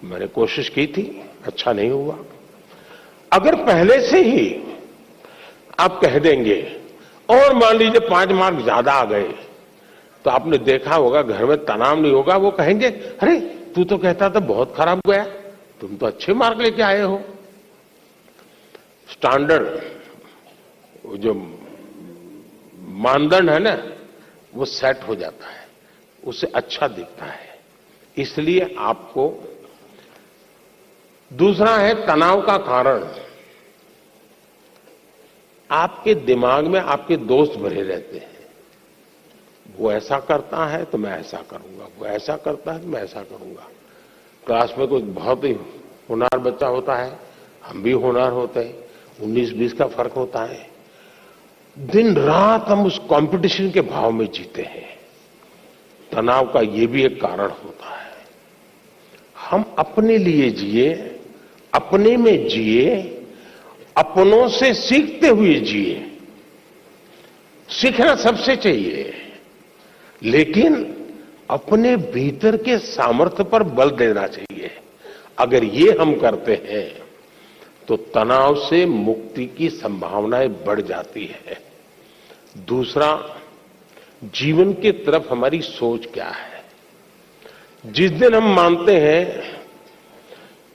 मैंने कोशिश की थी, अच्छा नहीं हुआ। अगर पहले से ही आप कह देंगे और मान लीजिए 5 मार्क ज्यादा आ गए तो आपने देखा होगा घर में तनाव नहीं होगा। वो कहेंगे अरे तू तो कहता था बहुत खराब गया, तुम तो अच्छे मार्क लेके आए हो। स्टैंडर्ड जो मानदंड है ना वो सेट हो जाता है, उससे अच्छा दिखता है। इसलिए आपको दूसरा है तनाव का कारण, आपके दिमाग में आपके दोस्त भरे रहते हैं। वो ऐसा करता है तो मैं ऐसा करूंगा, वो ऐसा करता है तो मैं ऐसा करूंगा। क्लास में कोई बहुत ही होनहार बच्चा होता है, हम भी होनहार होते हैं, 19-20 का फर्क होता है। दिन रात हम उस कंपटीशन के भाव में जीते हैं। तनाव का ये भी एक कारण होता है। हम अपने लिए जिए, अपने में जिए, अपनों से सीखते हुए जिए। सीखना सबसे चाहिए, लेकिन अपने भीतर के सामर्थ्य पर बल देना चाहिए। अगर ये हम करते हैं तो तनाव से मुक्ति की संभावनाएं बढ़ जाती है। दूसरा, जीवन की तरफ हमारी सोच क्या है। जिस दिन हम मानते हैं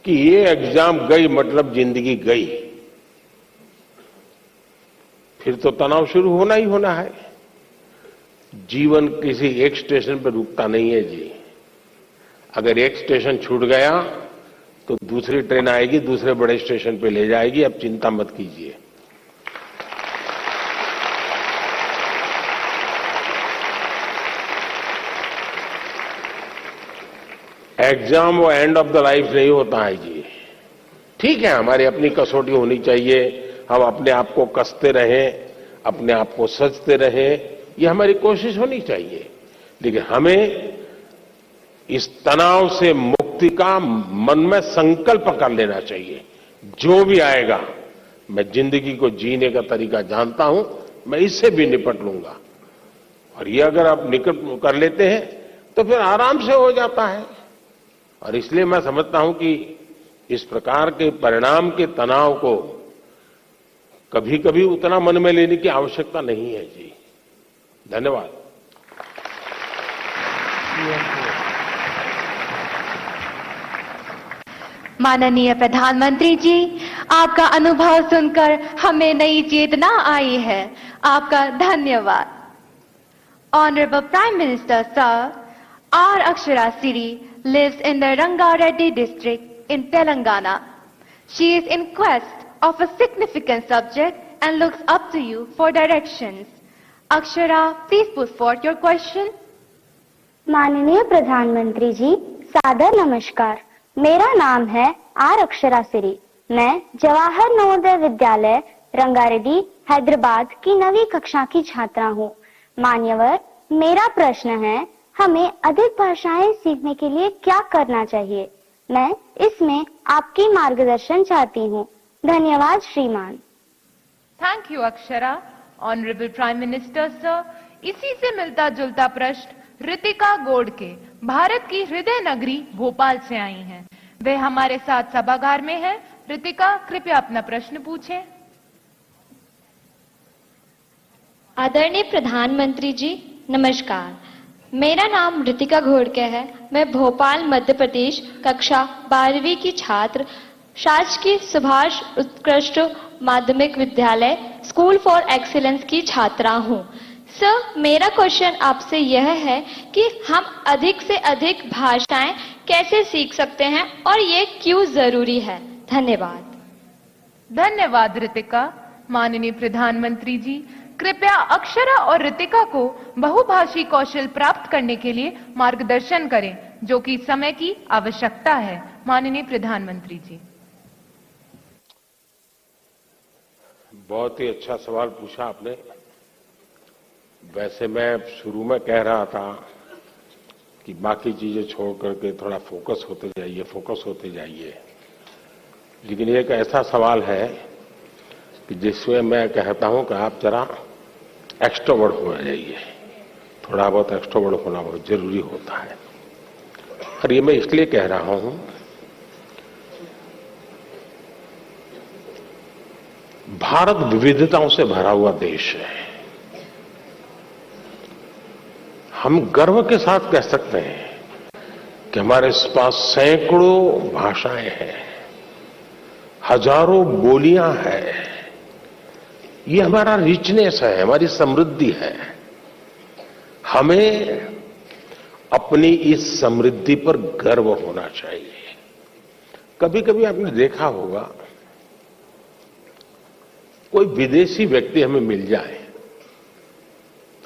कि ये एग्जाम गई मतलब जिंदगी गई, फिर तो तनाव शुरू होना ही होना है। जीवन किसी एक स्टेशन पर रुकता नहीं है जी। अगर एक स्टेशन छूट गया तो दूसरी ट्रेन आएगी, दूसरे बड़े स्टेशन पे ले जाएगी। अब चिंता मत कीजिए। एग्जाम वो एंड ऑफ द लाइफ नहीं होता है जी। ठीक है, हमारी अपनी कसौटी होनी चाहिए, हम अपने आप को कसते रहें, अपने आप को सजते रहें, ये हमारी कोशिश होनी चाहिए। लेकिन हमें इस तनाव से मुक्ति का मन में संकल्प कर लेना चाहिए। जो भी आएगा, मैं जिंदगी को जीने का तरीका जानता हूं, मैं इससे भी निपट लूंगा। और ये अगर आप निकट कर लेते हैं तो फिर आराम से हो जाता है। और इसलिए मैं समझता हूं कि इस प्रकार के परिणाम के तनाव को कभी कभी उतना मन में लेने की आवश्यकता नहीं है जी। धन्यवाद। माननीय प्रधानमंत्री जी, आपका अनुभव सुनकर हमें नई चेतना आई है। आपका धन्यवाद। Honorable Prime Minister, sir, R. Akshara Siri lives in the Rangareddy district in Telangana. She is in quest of a significant subject and looks up to you for directions. Akshara, please put forth your question. माननीय प्रधानमंत्री जी, सादर नमस्कार। मेरा नाम है are Akshara सिरी। मैं जवाहर नवोदय विद्यालय रंगारेड्डी हैदराबाद की 9वीं कक्षा की छात्रा हूँ। मान्यवर, मेरा प्रश्न है, हमें अधिक भाषाएं सीखने के लिए क्या करना चाहिए? मैं इसमें आपकी मार्गदर्शन चाहती हूँ। धन्यवाद श्रीमान। Thank you Akshara. Honourable prime minister sir, इसी से मिलता जुलता प्रश्न ऋतिका गोडके भारत की हृदय नगरी भोपाल से आई हैं। वे हमारे साथ सभागार में हैं। ऋतिका, कृपया अपना प्रश्न पूछें। आदरणीय प्रधानमंत्री जी, नमस्कार। मेरा नाम ऋतिका घोड़के है। मैं भोपाल मध्य प्रदेश कक्षा 12वीं की छात्र शासकीय सुभाष उत्कृष्ट माध्यमिक विद्यालय स्कूल फॉर एक्सीलेंस की छात्रा हूँ। सर, मेरा क्वेश्चन आपसे यह है कि हम अधिक से अधिक भाषाएं कैसे सीख सकते हैं और ये क्यों जरूरी है? धन्यवाद। धन्यवाद ऋतिका। माननीय प्रधानमंत्री जी, कृपया अक्षरा और ऋतिका को बहुभाषी कौशल प्राप्त करने के लिए मार्गदर्शन करें, जो कि समय की आवश्यकता है। माननीय प्रधानमंत्री जी। बहुत ही अच्छा सवाल पूछा आपने। वैसे मैं शुरू में कह रहा था कि बाकी चीजें छोड़ करके थोड़ा फोकस होते जाइए, लेकिन एक ऐसा सवाल है कि जिसमें मैं कहता हूं कि आप जरा एक्सट्रोवर्ट हो जाइए। थोड़ा बहुत एक्सट्रोवर्ट होना बहुत जरूरी होता है। और ये मैं इसलिए कह रहा हूं, भारत विविधताओं से भरा हुआ देश है। हम गर्व के साथ कह सकते हैं कि हमारे पास सैकड़ों भाषाएं हैं, हजारों बोलियां हैं। ये हमारा रिचनेस है, हमारी समृद्धि है। हमें अपनी इस समृद्धि पर गर्व होना चाहिए। कभी कभी आपने देखा होगा, कोई विदेशी व्यक्ति हमें मिल जाए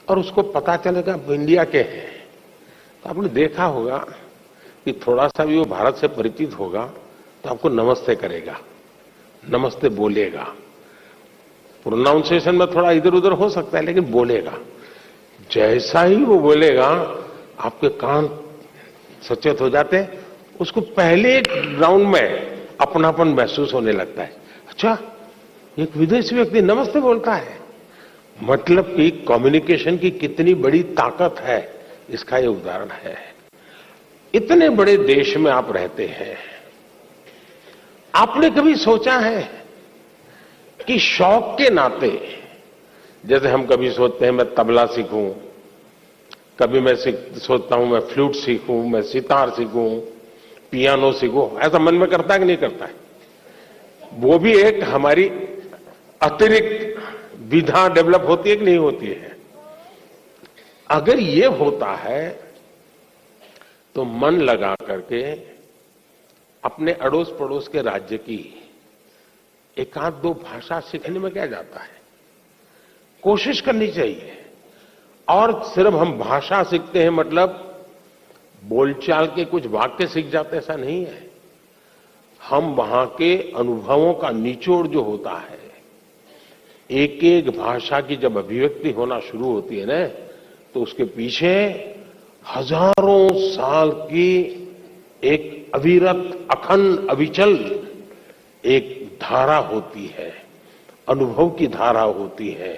और उसको पता चलेगा आप इंडिया के हैं, तो आपने देखा होगा कि थोड़ा सा भी वो भारत से परिचित होगा तो आपको नमस्ते करेगा, नमस्ते बोलेगा। प्रोनाउंसिएशन में थोड़ा इधर उधर हो सकता है, लेकिन बोलेगा। जैसा ही वो बोलेगा, आपके कान सचेत हो जाते हैं। उसको पहले राउंड में अपनापन महसूस होने लगता है। अच्छा, एक विदेशी व्यक्ति नमस्ते बोलता है, मतलब कि कम्युनिकेशन की कितनी बड़ी ताकत है, इसका ये उदाहरण है। इतने बड़े देश में आप रहते हैं, आपने कभी सोचा है कि शौक के नाते, जैसे हम कभी सोचते हैं मैं तबला सीखूं, कभी मैं सोचता हूं मैं फ्लूट सीखूं, मैं सितार सीखूं, पियानो सीखूं, ऐसा मन में करता है कि नहीं करता है? वो भी एक हमारी अतिरिक्त विधा डेवलप होती है कि नहीं होती है? अगर ये होता है तो मन लगा करके अपने अड़ोस पड़ोस के राज्य की एक आध दो भाषा सीखने में क्या जाता है? कोशिश करनी चाहिए। और सिर्फ हम भाषा सीखते हैं मतलब बोलचाल के कुछ वाक्य सीख जाते, ऐसा नहीं है। हम वहां के अनुभवों का निचोड़ जो होता है, एक एक भाषा की जब अभिव्यक्ति होना शुरू होती है ना, तो उसके पीछे हजारों साल की एक अविरत, अखंड, अविचल एक धारा होती है, अनुभव की धारा होती है,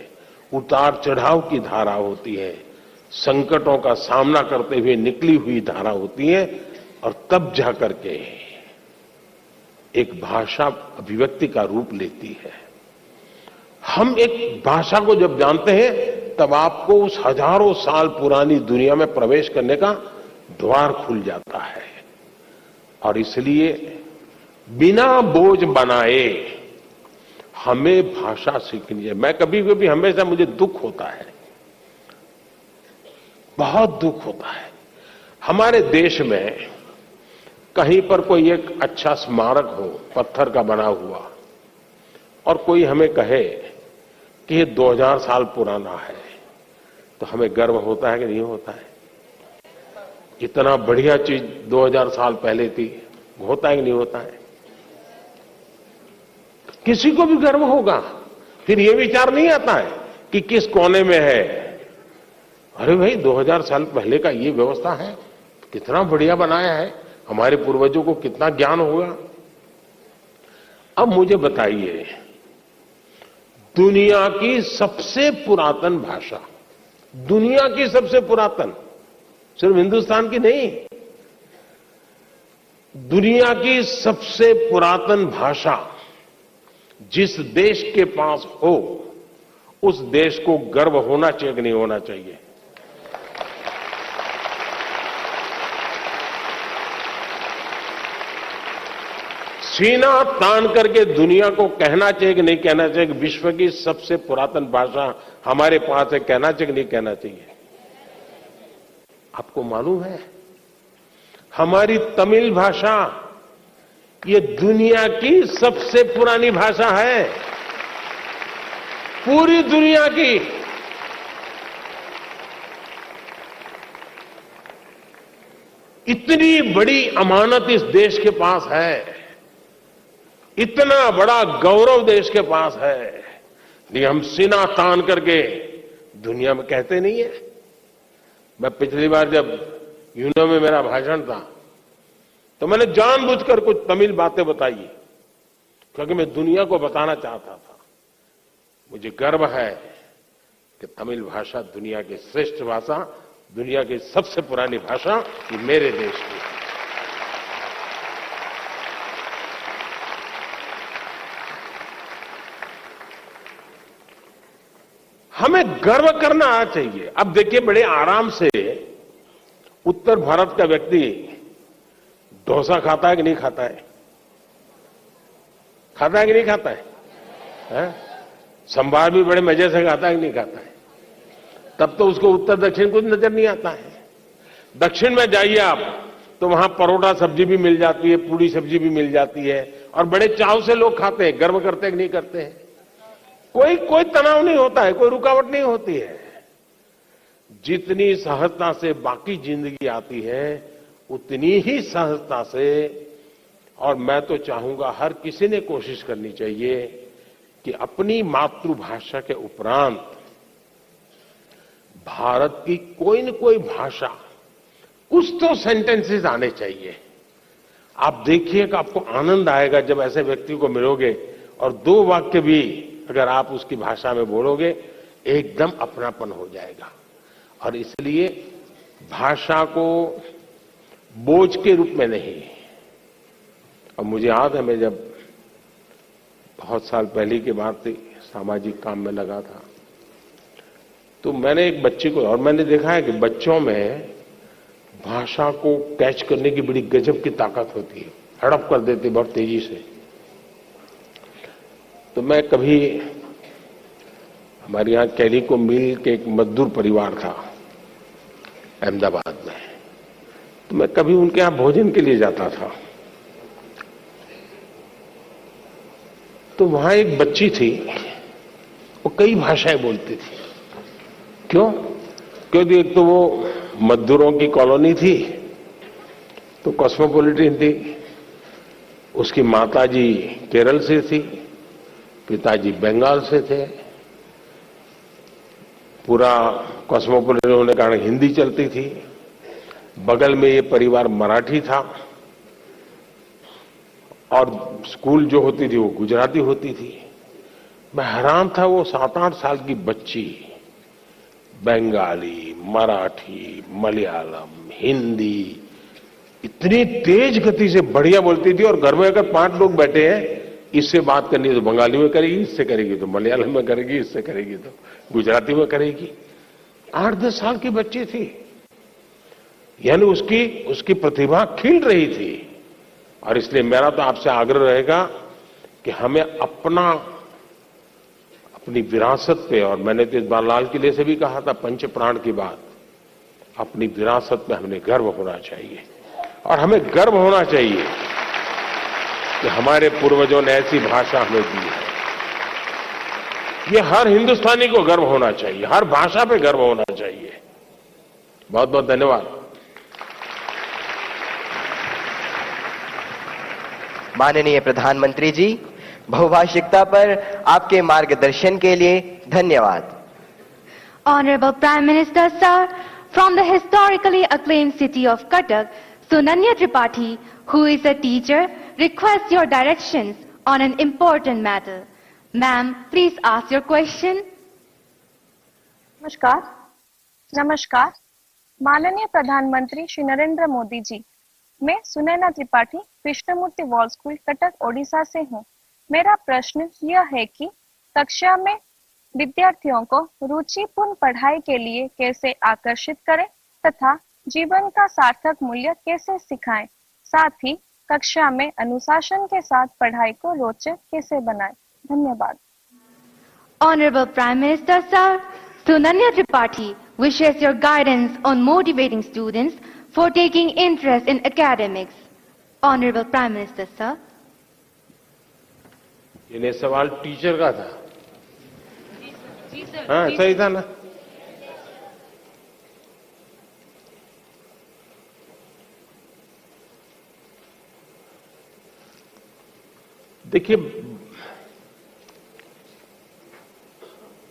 उतार चढ़ाव की धारा होती है, संकटों का सामना करते हुए निकली हुई धारा होती है। और तब जाकर के एक भाषा अभिव्यक्ति का रूप लेती है। हम एक भाषा को जब जानते हैं, तब आपको उस हजारों साल पुरानी दुनिया में प्रवेश करने का द्वार खुल जाता है। और इसलिए बिना बोझ बनाए हमें भाषा सीखनी है। मैं कभी कभी हमेशा मुझे दुख होता है, बहुत दुख होता है। हमारे देश में कहीं पर कोई एक अच्छा स्मारक हो पत्थर का बना हुआ और कोई हमें कहे कि ये 2000 साल पुराना है, तो हमें गर्व होता है कि नहीं होता है? इतना बढ़िया चीज 2000 साल पहले थी, होता है कि नहीं होता है? किसी को भी गर्व होगा। फिर ये विचार नहीं आता है कि किस कोने में है। अरे भाई 2000 साल पहले का ये व्यवस्था है, कितना बढ़िया बनाया है, हमारे पूर्वजों को कितना ज्ञान होगा। अब मुझे बताइए, दुनिया की सबसे पुरातन भाषा, दुनिया की सबसे पुरातन, सिर्फ हिंदुस्तान की नहीं, दुनिया की सबसे पुरातन भाषा जिस देश के पास हो, उस देश को गर्व होना चाहिए कि नहीं होना चाहिए? सीना तान करके दुनिया को कहना चाहिए कि नहीं कहना चाहिए कि विश्व की सबसे पुरातन भाषा हमारे पास है? कहना चाहिए कि नहीं कहना चाहिए? आपको मालूम है, हमारी तमिल भाषा ये दुनिया की सबसे पुरानी भाषा है, पूरी दुनिया की। इतनी बड़ी अमानत इस देश के पास है, इतना बड़ा गौरव देश के पास है, ये हम सीना तान करके दुनिया में कहते नहीं है। मैं पिछली बार जब यूनो में मेरा भाषण था तो मैंने जानबूझकर कुछ तमिल बातें बताई, क्योंकि मैं दुनिया को बताना चाहता था मुझे गर्व है कि तमिल भाषा दुनिया की श्रेष्ठ भाषा, दुनिया की सबसे पुरानी भाषा ये मेरे देश की है। हमें गर्व करना चाहिए। अब देखिए, बड़े आराम से उत्तर भारत का व्यक्ति डोसा खाता है कि नहीं खाता है? खाता है कि नहीं खाता है? संभार भी बड़े मजे से खाता है कि नहीं खाता है? तब तो उसको उत्तर दक्षिण कुछ नजर नहीं आता है। दक्षिण में जाइए आप तो वहां परोठा सब्जी भी मिल जाती है, पूड़ी सब्जी भी मिल जाती है, और बड़े चाव से लोग खाते हैं। गर्व करते हैं कि नहीं करते हैं? कोई तनाव नहीं होता है, कोई रुकावट नहीं होती है। जितनी सहजता से बाकी जिंदगी आती है, उतनी ही सहजता से, और मैं तो चाहूंगा हर किसी ने कोशिश करनी चाहिए कि अपनी मातृभाषा के उपरांत भारत की कोई न कोई भाषा, कुछ तो सेंटेंसेस आने चाहिए। आप देखिए कि आपको आनंद आएगा जब ऐसे व्यक्ति को मिलोगे और 2 वाक्य भी अगर आप उसकी भाषा में बोलोगे, एकदम अपनापन हो जाएगा। और इसलिए भाषा को बोझ के रूप में नहीं। और मुझे याद है, मैं जब बहुत साल पहले की बात थी, सामाजिक काम में लगा था, तो मैंने एक बच्चे को, और मैंने देखा है कि बच्चों में भाषा को कैच करने की बड़ी गजब की ताकत होती है, हड़प कर देते बहुत तेजी से। तो मैं कभी, हमारे यहां कैलिको मिल के एक मजदूर परिवार था अहमदाबाद में, तो मैं कभी उनके यहां भोजन के लिए जाता था। तो वहां एक बच्ची थी, वो कई भाषाएं बोलती थी। क्यों? क्योंकि एक तो वो मजदूरों की कॉलोनी थी, तो कॉस्मोपॉलिटन थी। उसकी माताजी केरल से थी, पिताजी बंगाल से थे। पूरा कॉस्मोपॉलिटन होने के कारण हिंदी चलती थी। बगल में ये परिवार मराठी था, और स्कूल जो होती थी वो गुजराती होती थी। मैं हैरान था, वो 7-8 साल की बच्ची बंगाली, मराठी, मलयालम, हिंदी इतनी तेज गति से बढ़िया बोलती थी। और घर में अगर 5 लोग बैठे हैं, इससे बात करनी है तो बंगाली में करेगी, इससे करेगी तो मलयालम में करेगी, इससे करेगी तो गुजराती में करेगी। 8-10 साल की बच्ची थी। यानी उसकी प्रतिभा खिल रही थी। और इसलिए मेरा तो आपसे आग्रह रहेगा कि हमें अपनी विरासत पे, और मैंने तो इस बार लाल किले से भी कहा था पंच प्राण की बात, अपनी विरासत पे हमें गर्व होना चाहिए। और हमें गर्व होना चाहिए कि हमारे पूर्वजों ने ऐसी भाषा हमें दी है। ये हर हिंदुस्तानी को गर्व होना चाहिए, हर भाषा पे गर्व होना चाहिए। बहुत बहुत धन्यवाद। माननीय प्रधानमंत्री जी, बहुभाषिकता पर आपके मार्गदर्शन के लिए धन्यवाद। Honorable Prime Minister, sir, from the historically acclaimed city of Cuttack, Sunanya Tripathi, who is a teacher, requests your directions on an important matter. Ma'am, please ask your question. नमस्कार, माननीय प्रधानमंत्री श्री नरेंद्र मोदी जी, मैं सुनैना त्रिपाठी कृष्णमूर्ति वॉल स्कूल कटक ओडिशा से हूँ। मेरा प्रश्न यह है कि कक्षा में विद्यार्थियों को रुचिपूर्ण पढ़ाई के लिए कैसे आकर्षित करें तथा जीवन का सार्थक मूल्य कैसे सिखाएं, साथ ही कक्षा में अनुशासन के साथ पढ़ाई को रोचक कैसे बनाएं। धन्यवाद। Honorable Prime Minister, sir, Sunanya Tripathi wishes your guidance on motivating students for taking interest in academics. Honorable Prime Minister, sir. ये सवाल टीचर का था। हाँ, सही था ना। देखिए,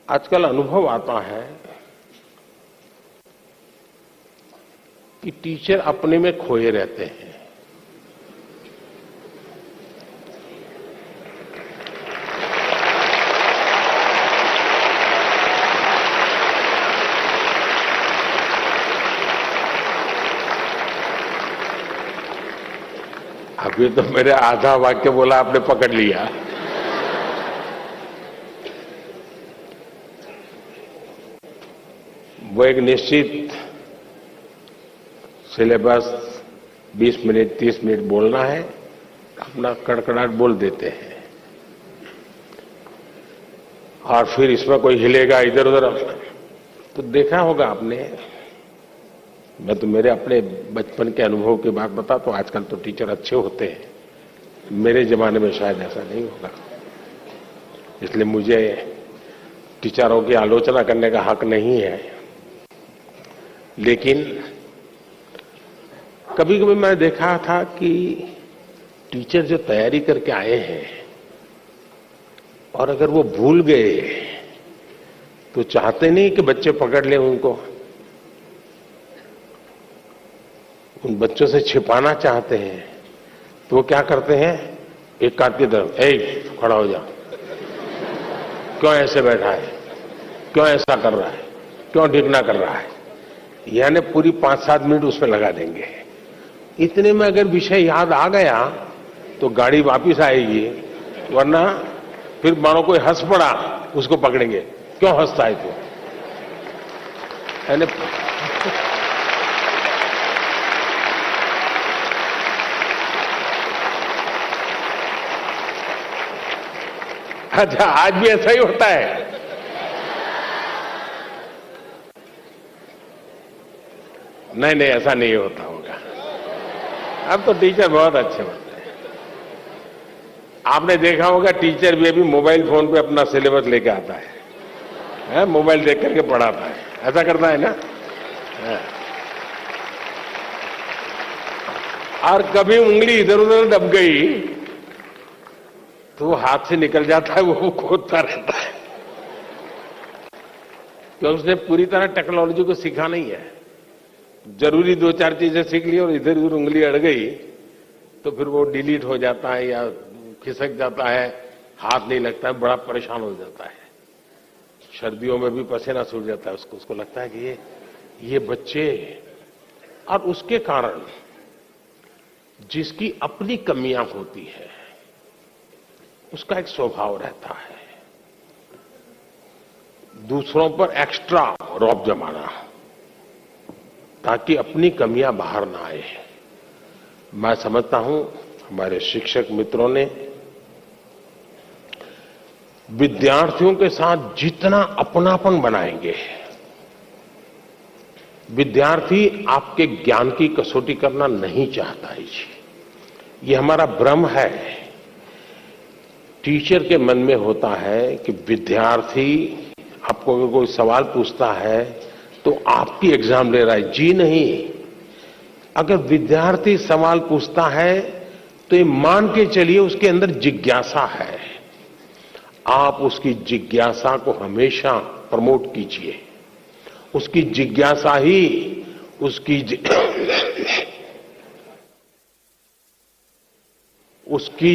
आजकल अनुभव आता है कि टीचर अपने में खोए रहते हैं। अभी तो मेरे आधा वाक्य बोला, आपने पकड़ लिया। वो एक निश्चित सिलेबस 20 मिनट 30 मिनट बोलना है, अपना कड़कड़ाहट बोल देते हैं और फिर इसमें कोई हिलेगा इधर उधर। तो देखा होगा आपने, मैं तो मेरे अपने बचपन के अनुभव की बात बता, तो आजकल तो टीचर अच्छे होते हैं, मेरे जमाने में शायद ऐसा नहीं होगा। इसलिए मुझे टीचरों की आलोचना करने का हक नहीं है, लेकिन कभी कभी मैं देखा था कि टीचर जो तैयारी करके आए हैं और अगर वो भूल गए तो चाहते नहीं कि बच्चे पकड़ लें उनको, उन बच्चों से छिपाना चाहते हैं। तो वो क्या करते हैं, एक काट की तरफ, ए खड़ा हो जा, क्यों ऐसे बैठा है, क्यों ऐसा कर रहा है, क्यों ढिकना कर रहा है, यानी पूरी 5-7 मिनट उसमें लगा देंगे। इतने में अगर विषय याद आ गया तो गाड़ी वापिस आएगी, वरना फिर मानो कोई हंस पड़ा उसको पकड़ेंगे, क्यों हंसता है तू, यानी अच्छा आज भी ऐसा ही होता है। नहीं नहीं, ऐसा नहीं होता होगा, अब तो टीचर बहुत अच्छे होते हैं। आपने देखा होगा टीचर भी अभी मोबाइल फोन पे अपना सिलेबस लेके आता है, मोबाइल देख करके पढ़ाता है, ऐसा करता है ना। और कभी उंगली इधर उधर दब गई तो वो हाथ से निकल जाता है, वो खोदता रहता है, क्योंकि उसने पूरी तरह टेक्नोलॉजी को सीखा नहीं है। जरूरी 2-4 चीजें सीख ली और इधर उधर उंगली अड़ गई तो फिर वो डिलीट हो जाता है या खिसक जाता है, हाथ नहीं लगता है, बड़ा परेशान हो जाता है। सर्दियों में भी पसीना सूख जाता है उसको लगता है कि ये बच्चे, और उसके कारण जिसकी अपनी कमियां होती है उसका एक स्वभाव रहता है, दूसरों पर एक्स्ट्रा रौब जमाना, ताकि अपनी कमियां बाहर ना आए। मैं समझता हूं हमारे शिक्षक मित्रों ने विद्यार्थियों के साथ जितना अपनापन बनाएंगे, विद्यार्थी आपके ज्ञान की कसौटी करना नहीं चाहता है जी, ये हमारा भ्रम है। टीचर के मन में होता है कि विद्यार्थी आपको अगर कोई सवाल पूछता है तो आपकी एग्जाम ले रहा है। जी नहीं, अगर विद्यार्थी सवाल पूछता है तो ये मान के चलिए उसके अंदर जिज्ञासा है। आप उसकी जिज्ञासा को हमेशा प्रमोट कीजिए। उसकी जिज्ञासा ही उसकी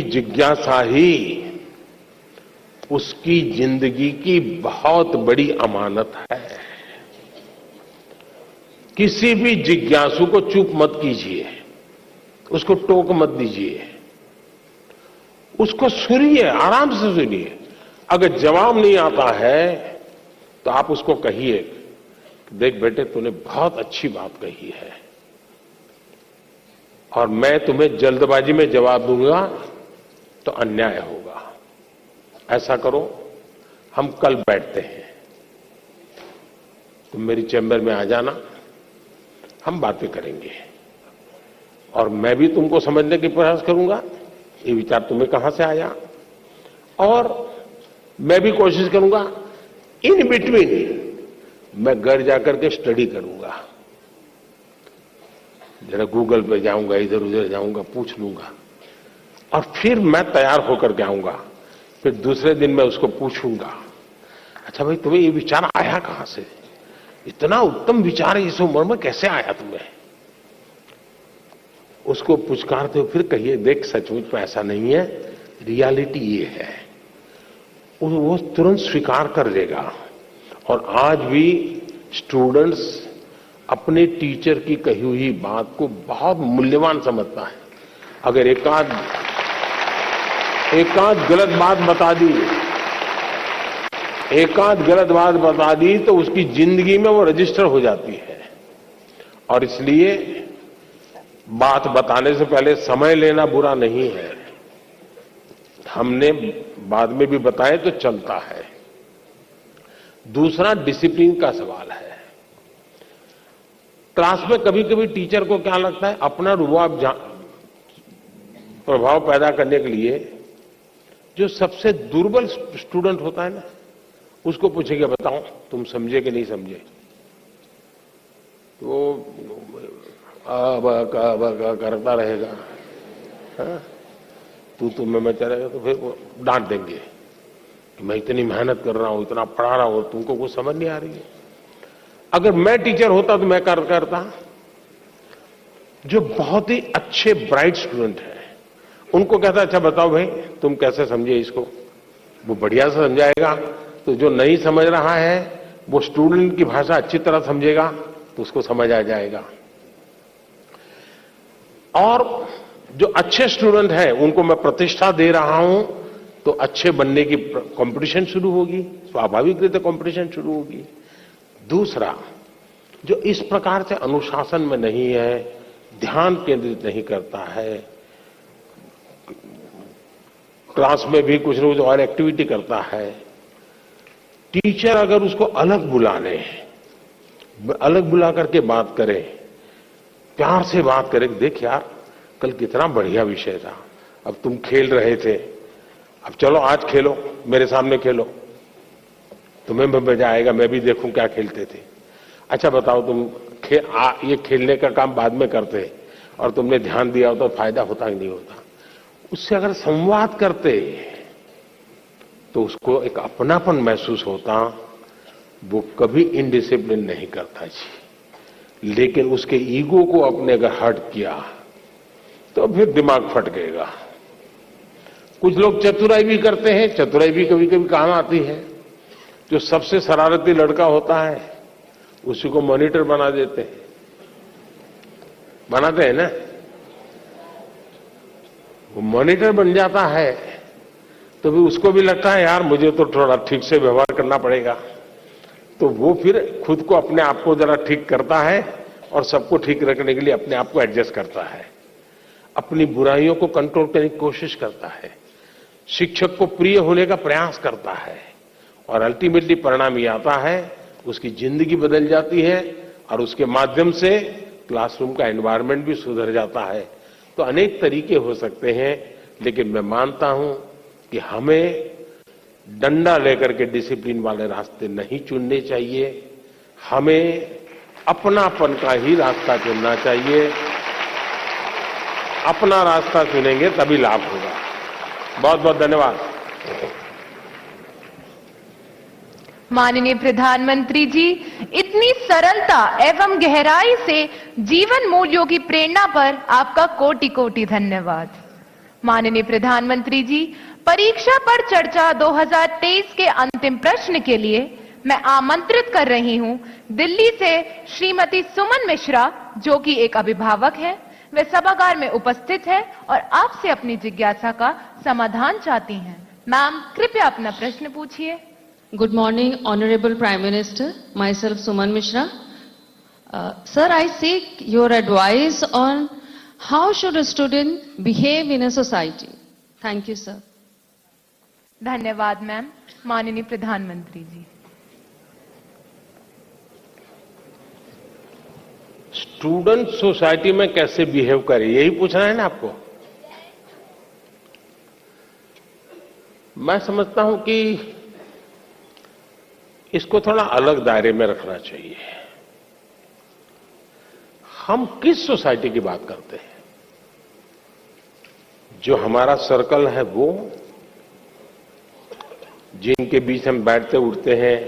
जिज्ञासा ही उसकी जिंदगी की बहुत बड़ी अमानत है। किसी भी जिज्ञासु को चुप मत कीजिए, उसको टोक मत दीजिए, उसको सुनिए, आराम से सुनिए। अगर जवाब नहीं आता है तो आप उसको कहिए, देख बेटे तूने बहुत अच्छी बात कही है और मैं तुम्हें जल्दबाजी में जवाब दूंगा तो अन्याय होगा। ऐसा करो, हम कल बैठते हैं, तुम मेरी चैम्बर में आ जाना, हम बातें करेंगे और मैं भी तुमको समझने की प्रयास करूंगा ये विचार तुम्हें कहां से आया, और मैं भी कोशिश करूंगा इन बिटवीन मैं घर जाकर के स्टडी करूंगा, जरा गूगल पे जाऊंगा, इधर उधर जाऊंगा, पूछ लूंगा और फिर मैं तैयार होकर के आऊंगा। फिर दूसरे दिन मैं उसको पूछूंगा, अच्छा भाई तुम्हें ये विचार आया कहां से, इतना उत्तम विचार इस उम्र में कैसे आया तुम्हें? उसको पुचकारते हो, फिर कहिए देख सचमुच में ऐसा नहीं है, रियलिटी ये है। वो तुरंत स्वीकार कर लेगा। और आज भी स्टूडेंट्स अपने टीचर की कही हुई बात को बहुत मूल्यवान समझता है। अगर एकाध गलत बात बता दी तो उसकी जिंदगी में वो रजिस्टर हो जाती है। और इसलिए बात बताने से पहले समय लेना बुरा नहीं है, हमने बाद में भी बताए तो चलता है। दूसरा डिसिप्लिन का सवाल है। क्लास में कभी कभी टीचर को क्या लगता है, अपना रुआब प्रभाव पैदा करने के लिए जो सबसे दुर्बल स्टूडेंट होता है ना, उसको पूछेगा बताओ तुम समझे कि नहीं समझे, तो करता रहेगा, तू में मचा रहेगा, तो फिर वो डांट देंगे कि मैं इतनी मेहनत कर रहा हूं, इतना पढ़ा रहा हूं, तुमको कुछ समझ नहीं आ रही है। अगर मैं टीचर होता तो मैं करता। जो बहुत ही अच्छे ब्राइट स्टूडेंट है उनको कहता अच्छा बताओ भाई तुम कैसे समझे इसको, वो बढ़िया से समझाएगा। तो जो नहीं समझ रहा है वो स्टूडेंट की भाषा अच्छी तरह समझेगा तो उसको समझ आ जाएगा। और जो अच्छे स्टूडेंट हैं उनको मैं प्रतिष्ठा दे रहा हूं तो अच्छे बनने की कंपटीशन शुरू होगी, स्वाभाविक रीते कंपटीशन शुरू होगी। दूसरा, जो इस प्रकार से अनुशासन में नहीं है, ध्यान केंद्रित नहीं करता है, क्लास में भी कुछ न कुछ और एक्टिविटी करता है, टीचर अगर उसको अलग बुला ले, अलग बुला करके बात करे, प्यार से बात करे, देख यार कल कितना बढ़िया विषय था, अब तुम खेल रहे थे, अब चलो आज खेलो, मेरे सामने खेलो, तुम्हें भी मजा आएगा, मैं भी देखूं क्या खेलते थे। अच्छा बताओ तुम ये खेलने का काम बाद में करते और तुमने ध्यान दिया होता तो फायदा होता कि नहीं होता। उससे अगर संवाद करते तो उसको एक अपनापन महसूस होता, वो कभी इनडिसिप्लिन नहीं करता जी। लेकिन उसके ईगो को अपने अगर हर्ट किया तो फिर दिमाग फट गएगा। कुछ लोग चतुराई भी करते हैं, चतुराई भी कभी कभी काम आती है। जो सबसे शरारती लड़का होता है उसी को मॉनिटर बना देते हैं, बनाते हैं ना, वो मॉनिटर बन जाता है तो भी उसको भी लगता है यार मुझे तो थोड़ा ठीक से व्यवहार करना पड़ेगा, तो वो फिर खुद को अपने आप को जरा ठीक करता है और सबको ठीक रखने के लिए अपने आप को एडजस्ट करता है, अपनी बुराइयों को कंट्रोल करने की कोशिश करता है, शिक्षक को प्रिय होने का प्रयास करता है और अल्टीमेटली परिणाम ये आता है उसकी जिंदगी बदल जाती है और उसके माध्यम से क्लासरूम का एनवायरनमेंट भी सुधर जाता है। तो अनेक तरीके हो सकते हैं, लेकिन मैं मानता हूं कि हमें डंडा लेकर के डिसिप्लिन वाले रास्ते नहीं चुनने चाहिए, हमें अपनापन का ही रास्ता चुनना चाहिए। अपना रास्ता चुनेंगे तभी लाभ होगा। बहुत बहुत धन्यवाद। माननीय प्रधानमंत्री जी, इतनी सरलता एवं गहराई से जीवन मूल्यों की प्रेरणा पर आपका कोटि कोटि धन्यवाद। माननीय प्रधानमंत्री जी, परीक्षा पर चर्चा 2023 के अंतिम प्रश्न के लिए मैं आमंत्रित कर रही हूं दिल्ली से श्रीमती सुमन मिश्रा, जो कि एक अभिभावक है। वे सभागार में उपस्थित है और आपसे अपनी जिज्ञासा का समाधान चाहती हैं। मैम, कृपया अपना प्रश्न पूछिए। Good morning, Honorable Prime Minister. Myself, Suman Mishra. Sir, I seek your advice on how should a student behave in a society. Thank you, sir. धन्यवाद मैम। माननीय प्रधानमंत्री जी। स्टूडेंट सोसाइटी में कैसे बिहेव करे, यही पूछना है ना आपको। मैं समझता हूं कि इसको थोड़ा अलग दायरे में रखना चाहिए। हम किस सोसाइटी की बात करते हैं? जो हमारा सर्कल है वो, जिनके बीच हम बैठते उठते हैं,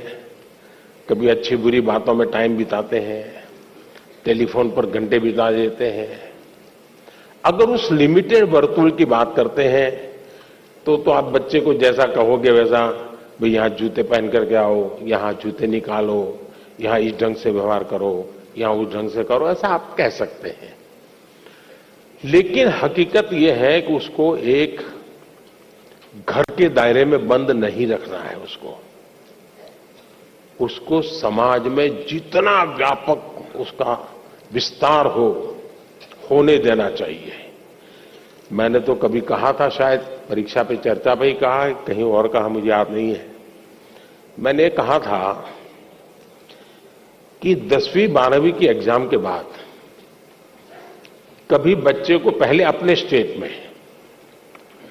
कभी अच्छी बुरी बातों में टाइम बिताते हैं, टेलीफोन पर घंटे बिता देते हैं। अगर उस लिमिटेड वर्तुल की बात करते हैं तो आप बच्चे को जैसा कहोगे वैसा, भाई यहां जूते पहन करके आओ, यहां जूते निकालो, यहां इस ढंग से व्यवहार करो, यहां उस ढंग से करो, ऐसा आप कह सकते हैं। लेकिन हकीकत यह है कि उसको एक घर के दायरे में बंद नहीं रखना है। उसको समाज में जितना व्यापक उसका विस्तार होने देना चाहिए। मैंने तो कभी कहा था, शायद परीक्षा पे चर्चा पे ही कहा, कहीं और कहा मुझे याद नहीं है। मैंने कहा था कि 10वीं 12वीं की एग्जाम के बाद कभी बच्चे को पहले अपने स्टेट में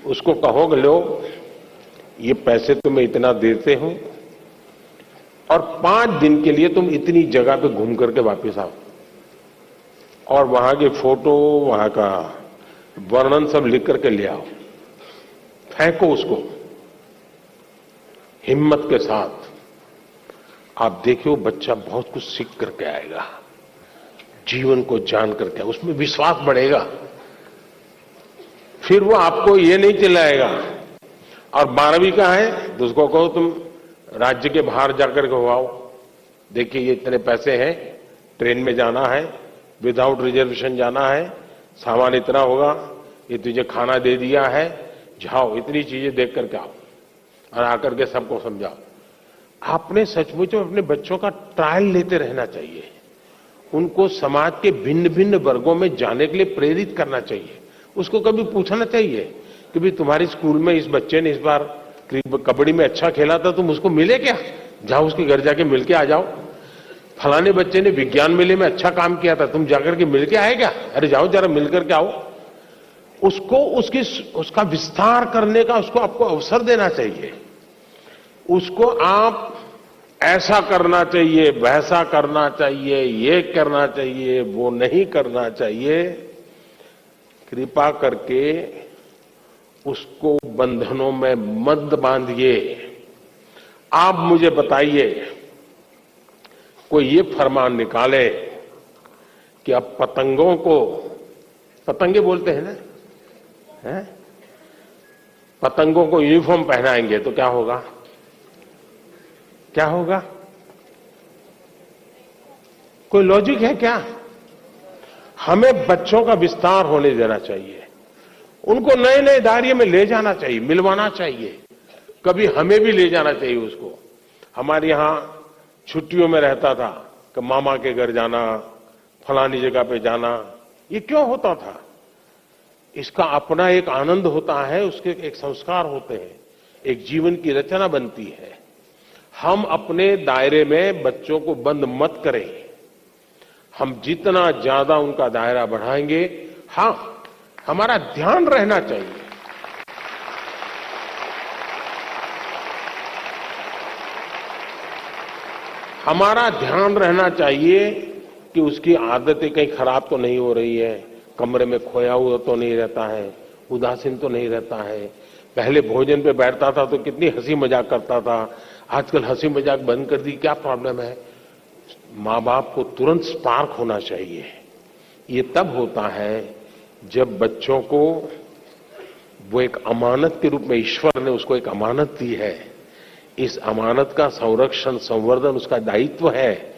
उसको कहोगे, लो ये पैसे तुम्हें इतना देते हूं और 5 दिन के लिए तुम इतनी जगह पे घूम करके वापस आओ और वहां के फोटो, वहां का वर्णन सब लिख करके ले आओ, फेंको उसको हिम्मत के साथ। आप देखिए बच्चा बहुत कुछ सीख करके आएगा, जीवन को जान करके उसमें विश्वास बढ़ेगा। फिर वो आपको ये नहीं चिल्लाएगा। और 12वीं का है तो उसको कहो तुम राज्य के बाहर जाकर के हो आओ, देखिए ये इतने पैसे हैं, ट्रेन में जाना है, विदाउट रिजर्वेशन जाना है, सामान इतना होगा, ये तुझे खाना दे दिया है, जाओ इतनी चीजें देख करके आओ और आकर के सबको समझाओ। आपने सचमुच में अपने बच्चों का ट्रायल लेते रहना चाहिए। उनको समाज के भिन्न भिन्न वर्गों में जाने के लिए प्रेरित करना चाहिए। उसको कभी पूछना चाहिए कि भाई तुम्हारे स्कूल में इस बच्चे ने इस बार कबड्डी में अच्छा खेला था, तुम उसको मिले क्या? जाओ उसके घर जाके मिल के आ जाओ। फलाने बच्चे ने विज्ञान मेले में अच्छा काम किया था, तुम जाकर के मिल के आए क्या? अरे जाओ जरा मिल करके आओ। उसको उसका विस्तार करने का उसको आपको अवसर देना चाहिए। उसको आप ऐसा करना चाहिए, वैसा करना चाहिए, ये करना चाहिए, वो नहीं करना चाहिए, कृपा करके उसको बंधनों में मत बांधिए। आप मुझे बताइए, कोई ये फरमान निकाले कि अब पतंगों को, पतंगे बोलते हैं ना, हैं? पतंगों को यूनिफॉर्म पहनाएंगे तो क्या होगा? क्या होगा? कोई लॉजिक है क्या? हमें बच्चों का विस्तार होने देना चाहिए, उनको नए नए दायरे में ले जाना चाहिए, मिलवाना चाहिए, कभी हमें भी ले जाना चाहिए उसको। हमारे यहां छुट्टियों में रहता था कि मामा के घर जाना, फलानी जगह पे जाना, ये क्यों होता था? इसका अपना एक आनंद होता है, उसके एक संस्कार होते हैं, एक जीवन की रचना बनती है। हम अपने दायरे में बच्चों को बंद मत करें। हम जितना ज्यादा उनका दायरा बढ़ाएंगे, हाँ, हमारा ध्यान रहना चाहिए। हमारा ध्यान रहना चाहिए कि उसकी आदतें कहीं खराब तो नहीं हो रही है, कमरे में खोया हुआ तो नहीं रहता है, उदासीन तो नहीं रहता है। पहले भोजन पे बैठता था तो कितनी हंसी मजाक करता था, आजकल हंसी मजाक बंद कर दी, क्या प्रॉब्लम है? माँ बाप को तुरंत स्पार्क होना चाहिए। ये तब होता है जब बच्चों को वो एक अमानत के रूप में ईश्वर ने उसको एक अमानत दी है, इस अमानत का संरक्षण संवर्धन उसका दायित्व है।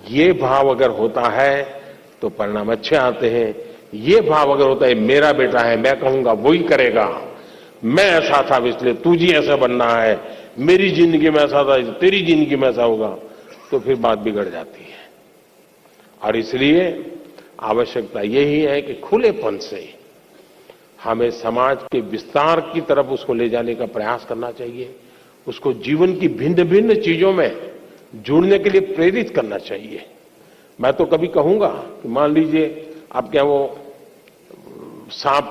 ये भाव अगर होता है तो परिणाम अच्छे आते हैं। ये भाव अगर होता है मेरा बेटा है, मैं कहूंगा वही करेगा, मैं ऐसा था इसलिए तुझे ऐसा बनना है, मेरी जिंदगी में ऐसा था तेरी जिंदगी में ऐसा होगा, तो फिर बात बिगड़ जाती है। और इसलिए आवश्यकता यही है कि खुलेपन से हमें समाज के विस्तार की तरफ उसको ले जाने का प्रयास करना चाहिए, उसको जीवन की भिन्न भिन्न चीजों में जुड़ने के लिए प्रेरित करना चाहिए। मैं तो कभी कहूंगा कि मान लीजिए आप क्या वो सांप